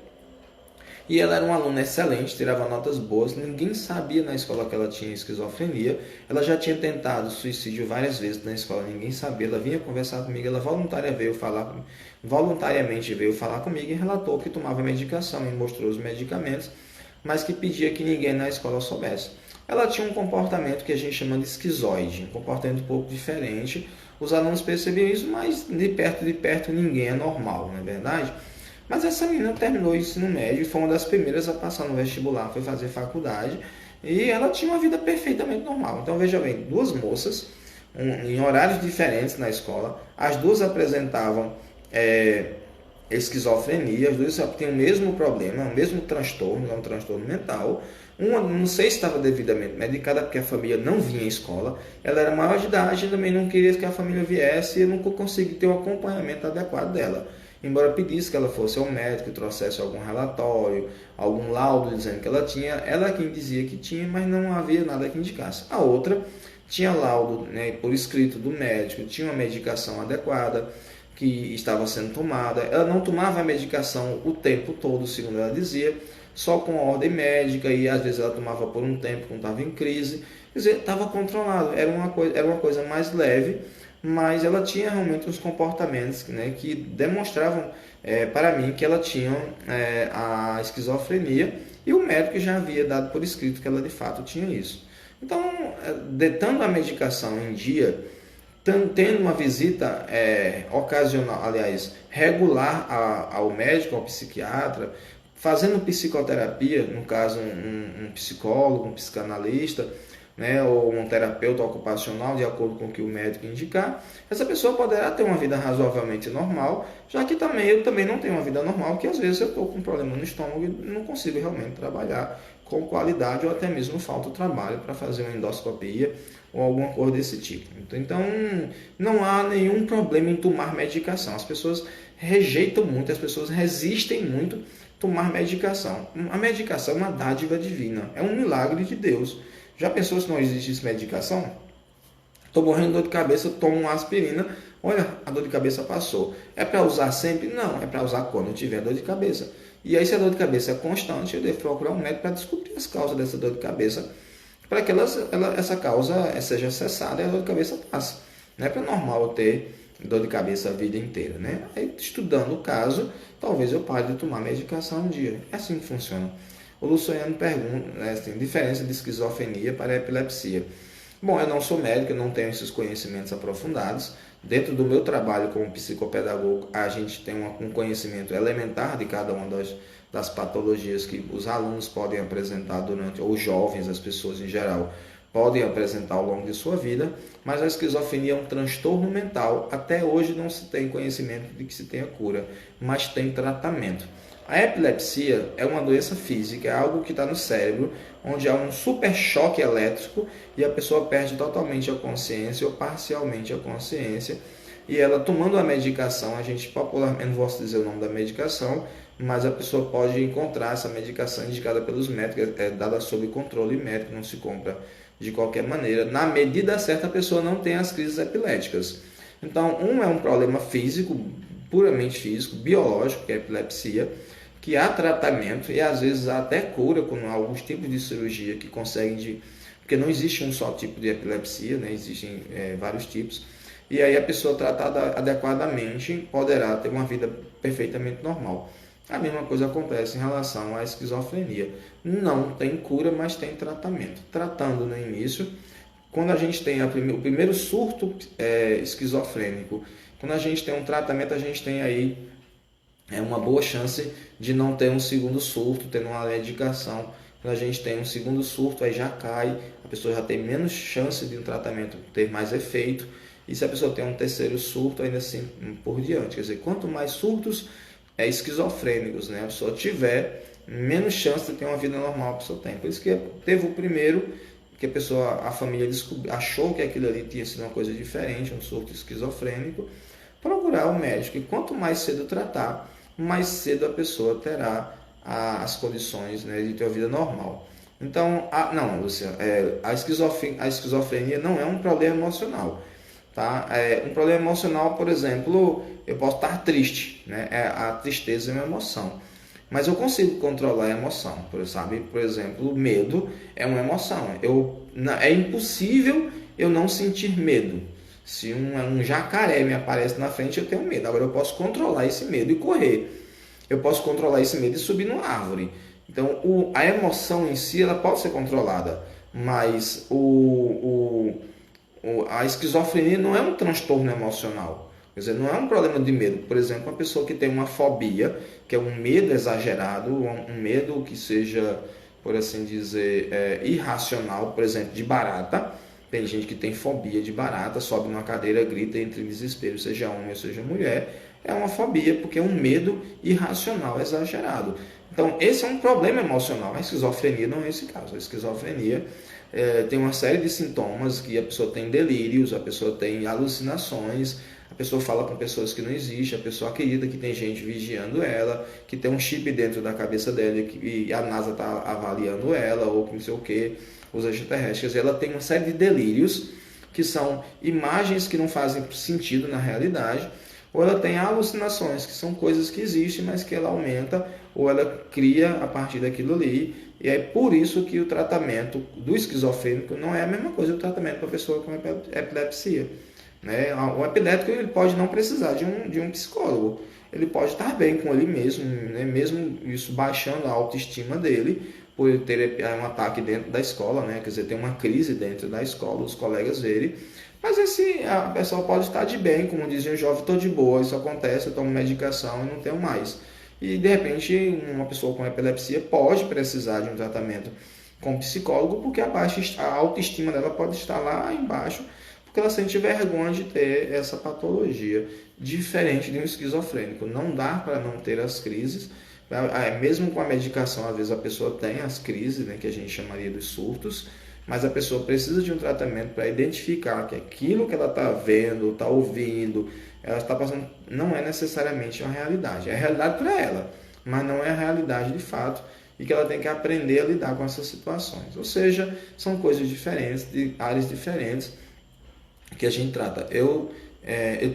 [SPEAKER 1] e ela era uma aluna excelente, tirava notas boas, ninguém sabia na escola que ela tinha esquizofrenia. Ela já tinha tentado suicídio várias vezes na escola, ninguém sabia. Ela vinha conversar comigo, ela voluntariamente veio falar comigo e relatou que tomava medicação e mostrou os medicamentos, mas que pedia que ninguém na escola soubesse. Ela tinha um comportamento que a gente chama de esquizoide, um comportamento um pouco diferente. Os alunos percebiam isso, mas de perto ninguém é normal, não é verdade? Mas essa menina terminou o ensino médio e foi uma das primeiras a passar no vestibular, foi fazer faculdade, e ela tinha uma vida perfeitamente normal. Então veja bem, duas moças em horários diferentes na escola, as duas apresentavam esquizofrenia, as duas tinham o mesmo problema, o mesmo transtorno, um transtorno mental. Uma não sei se estava devidamente medicada, porque a família não vinha à escola, ela era maior de idade e também não queria que a família viesse e eu nunca consegui ter o acompanhamento adequado dela. embora pedisse que ela fosse ao médico e trouxesse algum relatório, algum laudo dizendo que ela tinha, ela é quem dizia que tinha, mas não havia nada que indicasse. A outra tinha laudo, né, por escrito do médico, tinha uma medicação adequada que estava sendo tomada, ela não tomava a medicação o tempo todo, segundo ela dizia, só com ordem médica, e às vezes ela tomava por um tempo quando estava em crise, quer dizer, estava controlado, era uma coisa mais leve, mas ela tinha realmente uns comportamentos, né, que demonstravam para mim que ela tinha a esquizofrenia, e o médico já havia dado por escrito que ela de fato tinha isso. Então, detando a medicação em dia, tendo uma visita ocasional, aliás, regular ao médico, ao psiquiatra, fazendo psicoterapia, no caso um psicólogo, um psicanalista, né, ou um terapeuta ocupacional, de acordo com o que o médico indicar, essa pessoa poderá ter uma vida razoavelmente normal, já que eu também não tenho uma vida normal, que às vezes eu estou com um problema no estômago e não consigo realmente trabalhar com qualidade, ou até mesmo falta o trabalho para fazer uma endoscopia ou alguma coisa desse tipo. Então, não há nenhum problema em tomar medicação. As pessoas rejeitam muito, as pessoas resistem muito tomar medicação. A medicação é uma dádiva divina, é um milagre de Deus. Já pensou se não existisse medicação? Estou morrendo de dor de cabeça, tomo uma aspirina, olha, a dor de cabeça passou. É para usar sempre? Não, é para usar quando eu tiver dor de cabeça. E aí, se a dor de cabeça é constante, eu devo procurar um médico para descobrir as causas dessa dor de cabeça, para que essa causa seja cessada e a dor de cabeça passe. Não é para normal eu ter dor de cabeça a vida inteira, né? Aí, estudando o caso, talvez eu pare de tomar medicação um dia. É assim que funciona. O Luciano pergunta, né, assim, diferença de esquizofrenia para epilepsia. Bom, eu não sou médico, eu não tenho esses conhecimentos aprofundados. Dentro do meu trabalho como psicopedagogo, a gente tem um conhecimento elementar de cada uma das patologias que os alunos podem apresentar ou os jovens, as pessoas em geral, podem apresentar ao longo de sua vida, mas a esquizofrenia é um transtorno mental. Até hoje não se tem conhecimento de que se tenha cura, mas tem tratamento. A epilepsia é uma doença física, é algo que está no cérebro, onde há um super choque elétrico e a pessoa perde totalmente a consciência ou parcialmente a consciência. E ela tomando a medicação, a gente popularmente, não vou dizer o nome da medicação, mas a pessoa pode encontrar essa medicação indicada pelos médicos, é dada sob controle médico, não se compra de qualquer maneira. Na medida certa, a pessoa não tem as crises epiléticas. Então, é um problema físico, puramente físico, biológico, que é a epilepsia, que há tratamento e às vezes há até cura com alguns tipos de cirurgia que conseguem, porque não existe um só tipo de epilepsia, né? Existem vários tipos, e aí a pessoa tratada adequadamente poderá ter uma vida perfeitamente normal. A mesma coisa acontece em relação à esquizofrenia. Não tem cura, mas tem tratamento. Tratando no início, quando a gente tem o primeiro surto esquizofrênico, quando a gente tem um tratamento, a gente tem aí uma boa chance de não ter um segundo surto, tendo uma medicação. Quando a gente tem um segundo surto, aí já cai, a pessoa já tem menos chance de um tratamento ter mais efeito. E se a pessoa tem um terceiro surto, ainda assim por diante. Quer dizer, quanto mais surtos esquizofrênicos, né, a pessoa tiver, menos chance de ter uma vida normal a pessoa tem. Por isso que teve o primeiro, que a família achou que aquilo ali tinha sido uma coisa diferente, um surto esquizofrênico, procurar o médico. E quanto mais cedo tratar, mais cedo a pessoa terá as condições, né, de ter uma vida normal. Então, Luciano, a esquizofrenia não é um problema emocional. Tá? Um problema emocional, por exemplo, eu posso estar triste, né? A tristeza é uma emoção, mas eu consigo controlar a emoção. Por exemplo, o medo é uma emoção. É impossível eu não sentir medo. Se um jacaré me aparece na frente, eu tenho medo. Agora eu posso controlar esse medo e correr. Eu posso controlar esse medo e subir numa árvore. Então, a emoção em si ela pode ser controlada, mas a esquizofrenia não é um transtorno emocional. Quer dizer, não é um problema de medo. Por exemplo, uma pessoa que tem uma fobia, que é um medo exagerado, um medo que seja, por assim dizer, irracional, por exemplo, de barata. Tem gente que tem fobia de barata, sobe numa cadeira, grita, entra em desespero, seja homem ou seja mulher. É uma fobia porque é um medo irracional, exagerado. Então, esse é um problema emocional. A esquizofrenia não é esse caso. A esquizofrenia tem uma série de sintomas que a pessoa tem delírios, a pessoa tem alucinações, A pessoa fala com pessoas que não existem, a pessoa acredita que tem gente vigiando ela, que tem um chip dentro da cabeça dela e a NASA está avaliando ela, ou que não sei o que, os extraterrestres. Ela tem uma série de delírios, que são imagens que não fazem sentido na realidade, ou ela tem alucinações, que são coisas que existem, mas que ela aumenta, ou ela cria a partir daquilo ali. E é por isso que o tratamento do esquizofrênico não é a mesma coisa do tratamento para a pessoa com epilepsia. Né? O epilético ele pode não precisar de um psicólogo. Ele pode estar bem com ele mesmo, né? Mesmo isso baixando a autoestima dele, por ele ter um ataque dentro da escola, né? Quer dizer, tem uma crise dentro da escola, os colegas verem. Mas a pessoa pode estar de bem, como dizia o jovem, estou de boa, isso acontece, eu tomo medicação e não tenho mais. E de repente, uma pessoa com epilepsia pode precisar de um tratamento com psicólogo, porque a autoestima dela pode estar lá embaixo, porque ela sente vergonha de ter essa patologia, diferente de um esquizofrênico. Não dá para não ter as crises, mesmo com a medicação, às vezes a pessoa tem as crises, né, que a gente chamaria de surtos, mas a pessoa precisa de um tratamento para identificar que aquilo que ela está vendo, está ouvindo, ela está passando, não é necessariamente uma realidade. É a realidade para ela, mas não é a realidade de fato, e que ela tem que aprender a lidar com essas situações. Ou seja, são coisas diferentes, de áreas diferentes que a gente trata. Eu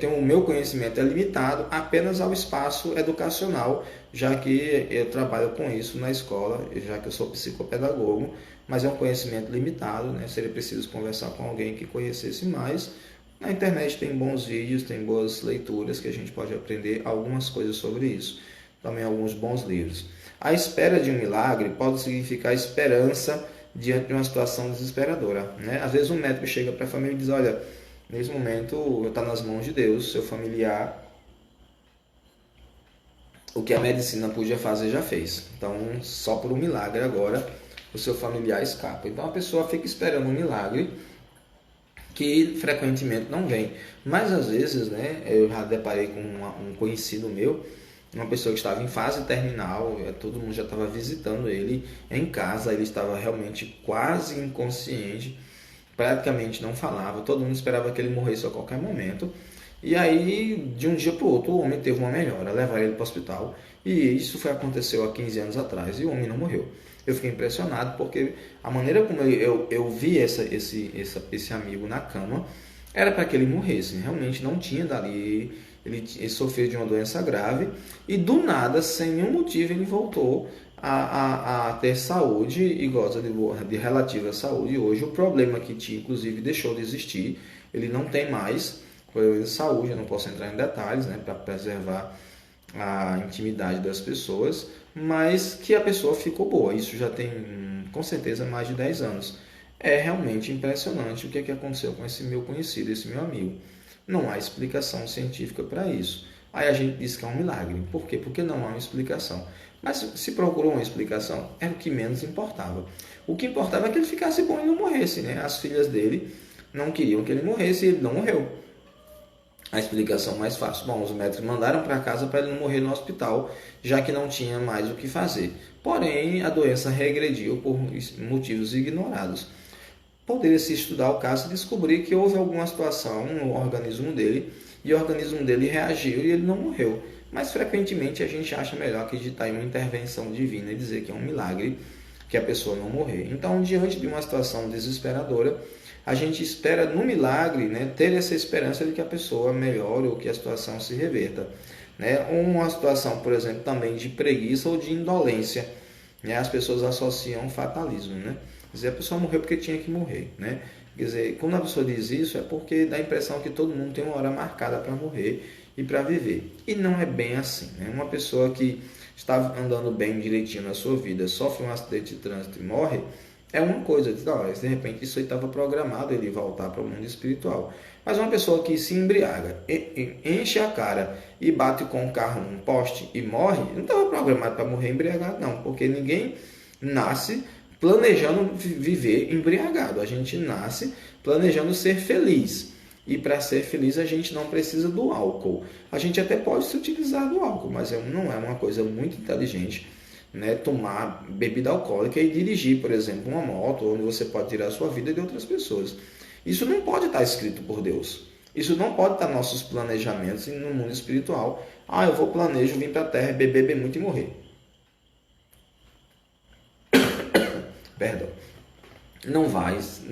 [SPEAKER 1] tenho o meu conhecimento é limitado apenas ao espaço educacional, já que eu trabalho com isso na escola, já que eu sou psicopedagogo, mas é um conhecimento limitado, né? Seria preciso conversar com alguém que conhecesse mais. Na internet tem bons vídeos, tem boas leituras que a gente pode aprender algumas coisas sobre isso. Também alguns bons livros. A espera de um milagre pode significar esperança diante de uma situação desesperadora, né? Às vezes um médico chega para a família e diz, olha, nesse momento está nas mãos de Deus, seu familiar, o que a medicina podia fazer já fez. Então, só por um milagre agora, o seu familiar escapa. Então a pessoa fica esperando um milagre que frequentemente não vem. Mas às vezes, né, eu já deparei com um conhecido meu, uma pessoa que estava em fase terminal, todo mundo já estava visitando ele em casa, ele estava realmente quase inconsciente, praticamente não falava, todo mundo esperava que ele morresse a qualquer momento. E aí, de um dia para o outro, o homem teve uma melhora, levaram ele para o hospital. E isso aconteceu há 15 anos atrás e o homem não morreu. Eu fiquei impressionado porque a maneira como eu vi esse amigo na cama era para que ele morresse. Realmente não tinha dali. Ele sofreu de uma doença grave e do nada, sem nenhum motivo, ele voltou a ter saúde e goza de relativa saúde. Hoje o problema que tinha, inclusive, deixou de existir. Ele não tem mais problema de saúde, eu não posso entrar em detalhes, né, para preservar a intimidade das pessoas, mas que a pessoa ficou boa. Isso já tem, com certeza, mais de 10 anos. É realmente impressionante o que aconteceu com esse meu conhecido, esse meu amigo. Não há explicação científica para isso. Aí a gente diz que é um milagre. Por quê? Porque não há uma explicação. Mas se procurou uma explicação, era o que menos importava. O que importava é que ele ficasse bom e não morresse, né? As filhas dele não queriam que ele morresse e ele não morreu. A explicação mais fácil. Bom, os médicos mandaram para casa para ele não morrer no hospital, já que não tinha mais o que fazer. Porém, a doença regrediu por motivos ignorados. Poderia-se estudar o caso e descobrir que houve alguma situação no organismo dele e o organismo dele reagiu e ele não morreu. Mas frequentemente a gente acha melhor acreditar em uma intervenção divina e dizer que é um milagre que a pessoa não morrer. Então, diante de uma situação desesperadora, a gente espera no milagre, né, ter essa esperança de que a pessoa melhore ou que a situação se reverta. Né? Uma situação, por exemplo, também de preguiça ou de indolência. Né? As pessoas associam fatalismo. Né? Quer dizer, a pessoa morreu porque tinha que morrer. Né? Quer dizer, quando a pessoa diz isso é porque dá a impressão que todo mundo tem uma hora marcada para morrer e para viver. E não é bem assim. Né? Uma pessoa que está andando bem direitinho na sua vida, sofre um acidente de trânsito e morre, é uma coisa, de repente isso aí estava programado ele voltar para o mundo espiritual. Mas uma pessoa que se embriaga, enche a cara e bate com o carro num poste e morre, não estava programado para morrer embriagado não, porque ninguém nasce planejando viver embriagado. A gente nasce planejando ser feliz. E para ser feliz a gente não precisa do álcool. A gente até pode se utilizar do álcool, mas não é uma coisa muito inteligente, né, tomar bebida alcoólica e dirigir, por exemplo, uma moto, onde você pode tirar a sua vida de outras pessoas. Isso não pode estar escrito por Deus. Isso não pode estar nos nossos planejamentos no mundo espiritual. Eu planejo vir para a Terra, beber muito e morrer. Perdão. Não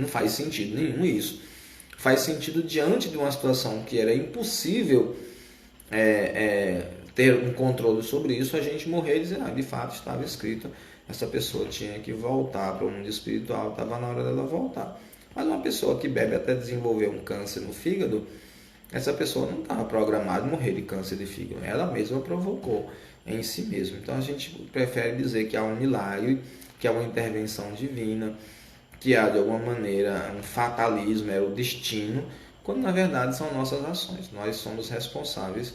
[SPEAKER 1] faz sentido nenhum isso. Faz sentido diante de uma situação que era impossível ter um controle sobre isso, a gente morrer e dizer, de fato estava escrito, essa pessoa tinha que voltar para o mundo espiritual, estava na hora dela voltar. Mas uma pessoa que bebe até desenvolver um câncer no fígado, essa pessoa não estava programada a morrer de câncer de fígado, ela mesma provocou em si mesma. Então a gente prefere dizer que há um milagre, que há uma intervenção divina, que há de alguma maneira um fatalismo, era o destino, quando na verdade são nossas ações. Nós somos responsáveis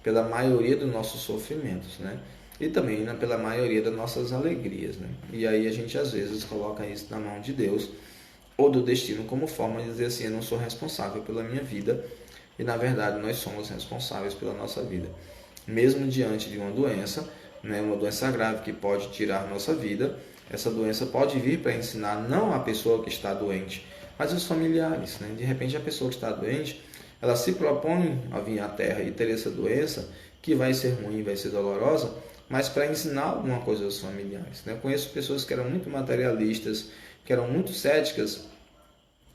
[SPEAKER 1] pela maioria dos nossos sofrimentos, né? E também pela maioria das nossas alegrias, né? E aí a gente às vezes coloca isso na mão de Deus ou do destino como forma de dizer assim, eu não sou responsável pela minha vida, e na verdade nós somos responsáveis pela nossa vida. Mesmo diante de uma doença, né, uma doença grave que pode tirar a nossa vida, essa doença pode vir para ensinar não a pessoa que está doente, mas os familiares, né? De repente a pessoa que está doente, ela se propõe a vir à Terra e ter essa doença, que vai ser ruim, vai ser dolorosa, mas para ensinar alguma coisa aos familiares, né? Eu conheço pessoas que eram muito materialistas, que eram muito céticas,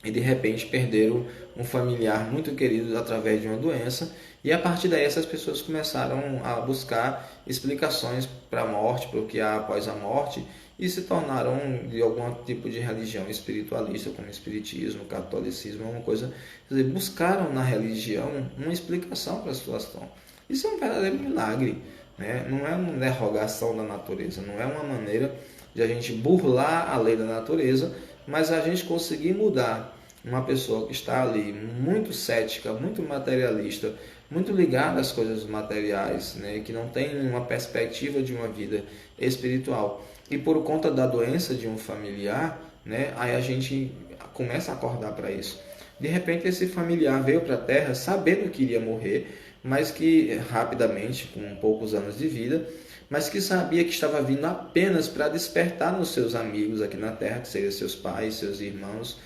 [SPEAKER 1] e de repente perderam um familiar muito querido através de uma doença, e a partir daí essas pessoas começaram a buscar explicações para a morte, para o que há após a morte, e se tornaram de algum tipo de religião espiritualista, como espiritismo, catolicismo, alguma coisa. Quer dizer, buscaram na religião uma explicação para a situação. Isso é um verdadeiro milagre, né? Não é uma derrogação da natureza, não é uma maneira de a gente burlar a lei da natureza, mas a gente conseguir mudar uma pessoa que está ali muito cética, muito materialista, muito ligada às coisas materiais, né, que não tem uma perspectiva de uma vida espiritual. E por conta da doença de um familiar, né, aí a gente começa a acordar para isso. De repente esse familiar veio para a Terra sabendo que iria morrer, mas que rapidamente, com poucos anos de vida, mas que sabia que estava vindo apenas para despertar nos seus amigos aqui na Terra, que seriam seus pais, seus irmãos,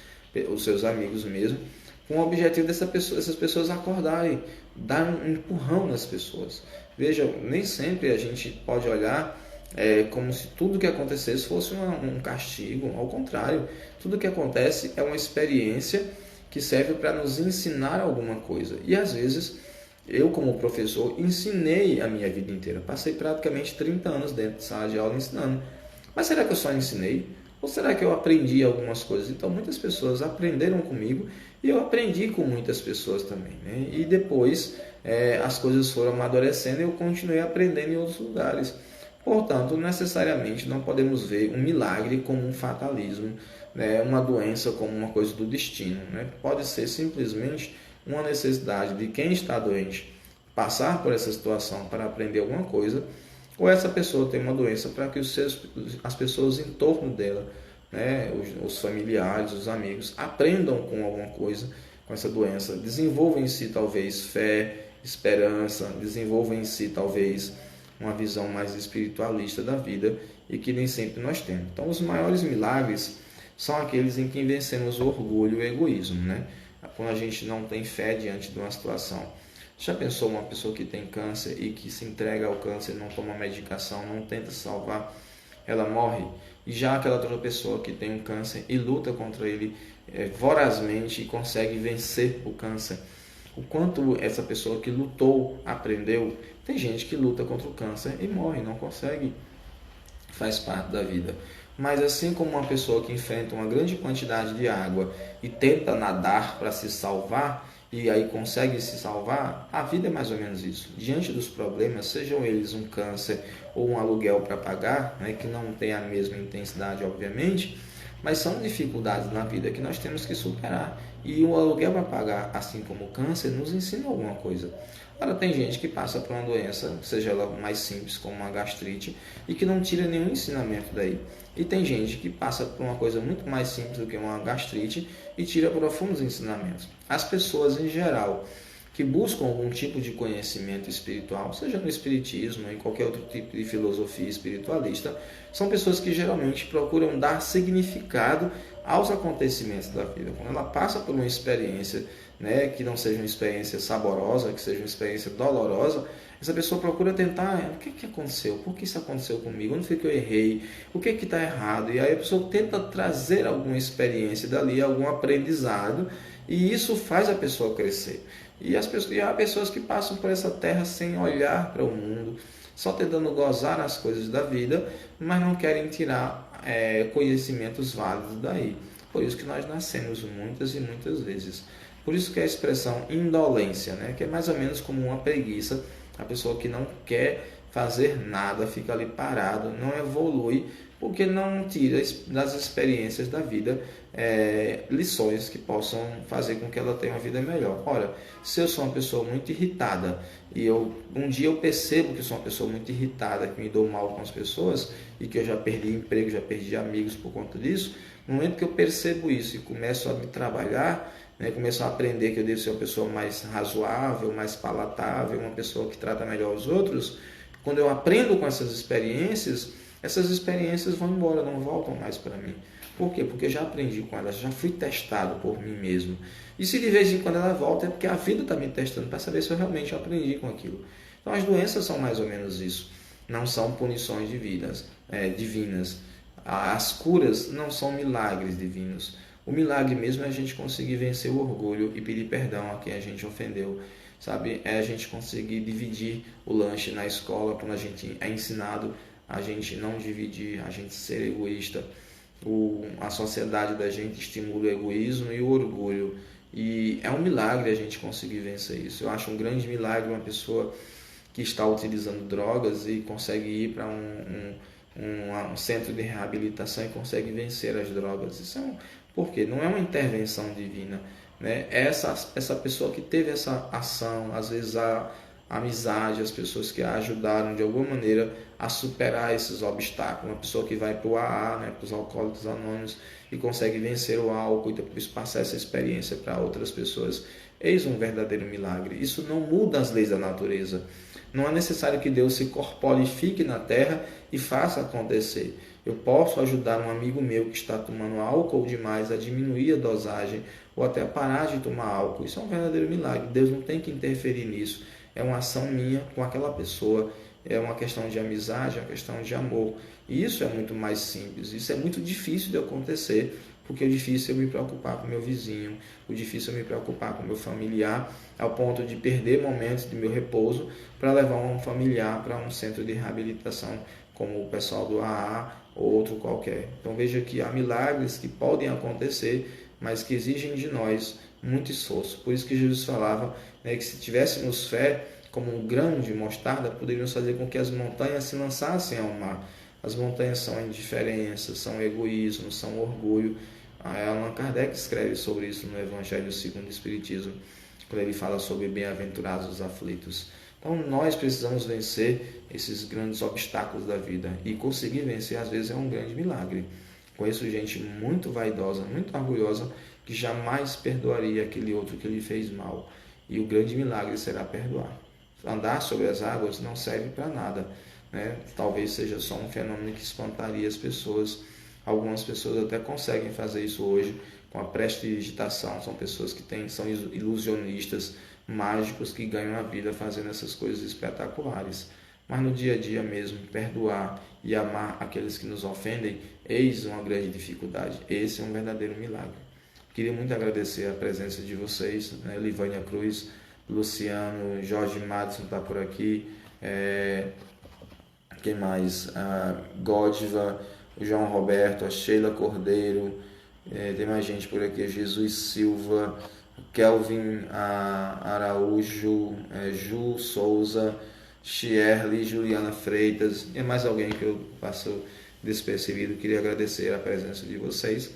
[SPEAKER 1] os seus amigos mesmo, com o objetivo dessas pessoas acordarem, dar um empurrão nas pessoas. Veja, nem sempre a gente pode olhar como se tudo que acontecesse fosse um castigo. Ao contrário, tudo que acontece é uma experiência que serve para nos ensinar alguma coisa. E às vezes, eu como professor ensinei a minha vida inteira. Passei praticamente 30 anos dentro de sala de aula ensinando. Mas será que eu só ensinei? Ou será que eu aprendi algumas coisas? Então muitas pessoas aprenderam comigo e eu aprendi com muitas pessoas também, né? E depois as coisas foram amadurecendo e eu continuei aprendendo em outros lugares. Portanto, necessariamente não podemos ver um milagre como um fatalismo, né? Uma doença como uma coisa do destino, né? Pode ser simplesmente uma necessidade de quem está doente passar por essa situação para aprender alguma coisa, ou essa pessoa tem uma doença para que as pessoas em torno dela, né, os familiares, os amigos, aprendam com alguma coisa com essa doença, desenvolvam em si talvez fé, esperança, desenvolvam em si talvez uma visão mais espiritualista da vida, e que nem sempre nós temos. Então os maiores milagres são aqueles em que vencemos o orgulho e o egoísmo, né? Quando a gente não tem fé diante de uma situação. Já pensou uma pessoa que tem câncer e que se entrega ao câncer, não toma medicação, não tenta salvar, ela morre? E já aquela outra pessoa que tem um câncer e luta contra ele vorazmente e consegue vencer o câncer, o quanto essa pessoa que lutou aprendeu? Tem gente que luta contra o câncer e morre, não consegue, faz parte da vida. Mas assim como uma pessoa que enfrenta uma grande quantidade de água e tenta nadar para se salvar, e aí consegue se salvar, a vida é mais ou menos isso. Diante dos problemas, sejam eles um câncer ou um aluguel para pagar, né, que não tem a mesma intensidade, obviamente, mas são dificuldades na vida que nós temos que superar. E o aluguel para pagar, assim como o câncer, nos ensina alguma coisa. Agora, tem gente que passa por uma doença, seja ela mais simples, como uma gastrite, e que não tira nenhum ensinamento daí. E tem gente que passa por uma coisa muito mais simples do que uma gastrite e tira profundos ensinamentos. As pessoas, em geral, que buscam algum tipo de conhecimento espiritual, seja no espiritismo ou em qualquer outro tipo de filosofia espiritualista, são pessoas que geralmente procuram dar significado aos acontecimentos da vida. Quando ela passa por uma experiência, né, que não seja uma experiência saborosa, que seja uma experiência dolorosa, essa pessoa procura tentar, o que aconteceu? Por que isso aconteceu comigo? Onde foi que eu errei? O que está errado? E aí a pessoa tenta trazer alguma experiência dali, algum aprendizado, e isso faz a pessoa crescer. E há pessoas que passam por essa terra sem olhar para o mundo, só tentando gozar as coisas da vida, mas não querem tirar conhecimentos válidos daí. Por isso que nós nascemos muitas e muitas vezes. Por isso que a expressão indolência, né, que é mais ou menos como uma preguiça, a pessoa que não quer fazer nada, fica ali parado, não evolui, porque não tira das experiências da vida lições que possam fazer com que ela tenha uma vida melhor. Ora, se eu sou uma pessoa muito irritada e um dia eu percebo que sou uma pessoa muito irritada, que me dou mal com as pessoas e que eu já perdi emprego, já perdi amigos por conta disso, no momento que eu percebo isso e começo a me trabalhar, começo a aprender que eu devo ser uma pessoa mais razoável, mais palatável, uma pessoa que trata melhor os outros, quando eu aprendo com essas experiências vão embora, não voltam mais para mim. Por quê? Porque eu já aprendi com elas, já fui testado por mim mesmo. E se de vez em quando ela volta, é porque a vida está me testando para saber se eu realmente aprendi com aquilo. Então as doenças são mais ou menos isso. Não são punições divinas. As curas não são milagres divinos. O milagre mesmo é a gente conseguir vencer o orgulho e pedir perdão a quem a gente ofendeu, sabe? É a gente conseguir dividir o lanche na escola, quando a gente é ensinado a gente não dividir, a gente ser egoísta. A sociedade da gente estimula o egoísmo e o orgulho. E é um milagre a gente conseguir vencer isso. Eu acho um grande milagre uma pessoa que está utilizando drogas e consegue ir para um centro de reabilitação e consegue vencer as drogas. Isso por quê? Não é uma intervenção divina, né? Essa pessoa que teve essa ação, às vezes a amizade, as pessoas que a ajudaram de alguma maneira a superar esses obstáculos. Uma pessoa que vai para o AA, né, para os Alcoólicos Anônimos, e consegue vencer o álcool e depois passar essa experiência para outras pessoas. Eis um verdadeiro milagre. Isso não muda as leis da natureza. Não é necessário que Deus se corporifique na terra e faça acontecer. Eu posso ajudar um amigo meu que está tomando álcool demais a diminuir a dosagem ou até parar de tomar álcool. Isso é um verdadeiro milagre. Deus não tem que interferir nisso. É uma ação minha com aquela pessoa. É uma questão de amizade, é uma questão de amor. E isso é muito mais simples. Isso é muito difícil de acontecer, porque o difícil é eu me preocupar com meu vizinho, o difícil é eu me preocupar com meu familiar, ao ponto de perder momentos de meu repouso para levar um familiar para um centro de reabilitação, como o pessoal do AA ou outro qualquer. Então veja que há milagres que podem acontecer, mas que exigem de nós muito esforço. Por isso que Jesus falava, né, que se tivéssemos fé como um grão de mostarda, poderíamos fazer com que as montanhas se lançassem ao mar. As montanhas são a indiferença, são o egoísmo, são o orgulho. Allan Kardec escreve sobre isso no Evangelho segundo o Espiritismo, quando ele fala sobre bem-aventurados os aflitos. Então nós precisamos vencer esses grandes obstáculos da vida, e conseguir vencer às vezes é um grande milagre. Conheço gente muito vaidosa, muito orgulhosa, que jamais perdoaria aquele outro que lhe fez mal, e o grande milagre será perdoar. Andar sobre as águas não serve para nada, né? Talvez seja só um fenômeno que espantaria as pessoas. Algumas pessoas até conseguem fazer isso hoje com a prestidigitação. São pessoas que são ilusionistas, mágicos, que ganham a vida fazendo essas coisas espetaculares. Mas no dia a dia mesmo, perdoar e amar aqueles que nos ofendem, eis uma grande dificuldade. Esse é um verdadeiro milagre. Queria muito agradecer a presença de vocês, né? Livânia Cruz, Luciano, Jorge Madison está por aqui, quem mais? Gódiva, o João Roberto, a Sheila Cordeiro, tem mais gente por aqui, Jesus Silva, Kelvin Araújo, Ju Souza, Shirley, Juliana Freitas, e mais alguém que eu passo despercebido. Queria agradecer a presença de vocês,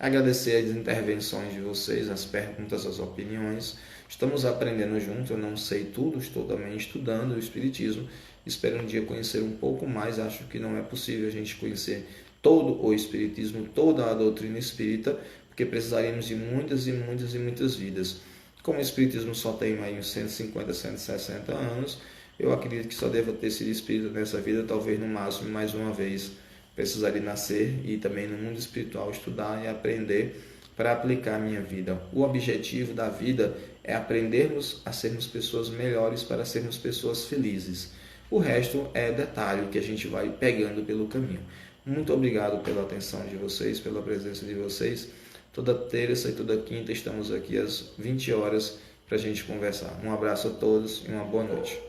[SPEAKER 1] agradecer as intervenções de vocês, as perguntas, as opiniões. Estamos aprendendo juntos, eu não sei tudo, estou também estudando o Espiritismo, espero um dia conhecer um pouco mais. Acho que não é possível a gente conhecer todo o Espiritismo, toda a doutrina espírita, porque precisaríamos de muitas e muitas e muitas vidas. Como o Espiritismo só tem aí uns 150, 160 anos, eu acredito que só deva ter sido espírita nessa vida, talvez no máximo mais uma vez, precisaria nascer e também no mundo espiritual estudar e aprender para aplicar a minha vida. O objetivo da vida é aprendermos a sermos pessoas melhores para sermos pessoas felizes. O resto é detalhe que a gente vai pegando pelo caminho. Muito obrigado pela atenção de vocês, pela presença de vocês. Toda terça e toda quinta estamos aqui às 20 horas para a gente conversar. Um abraço a todos e uma boa noite.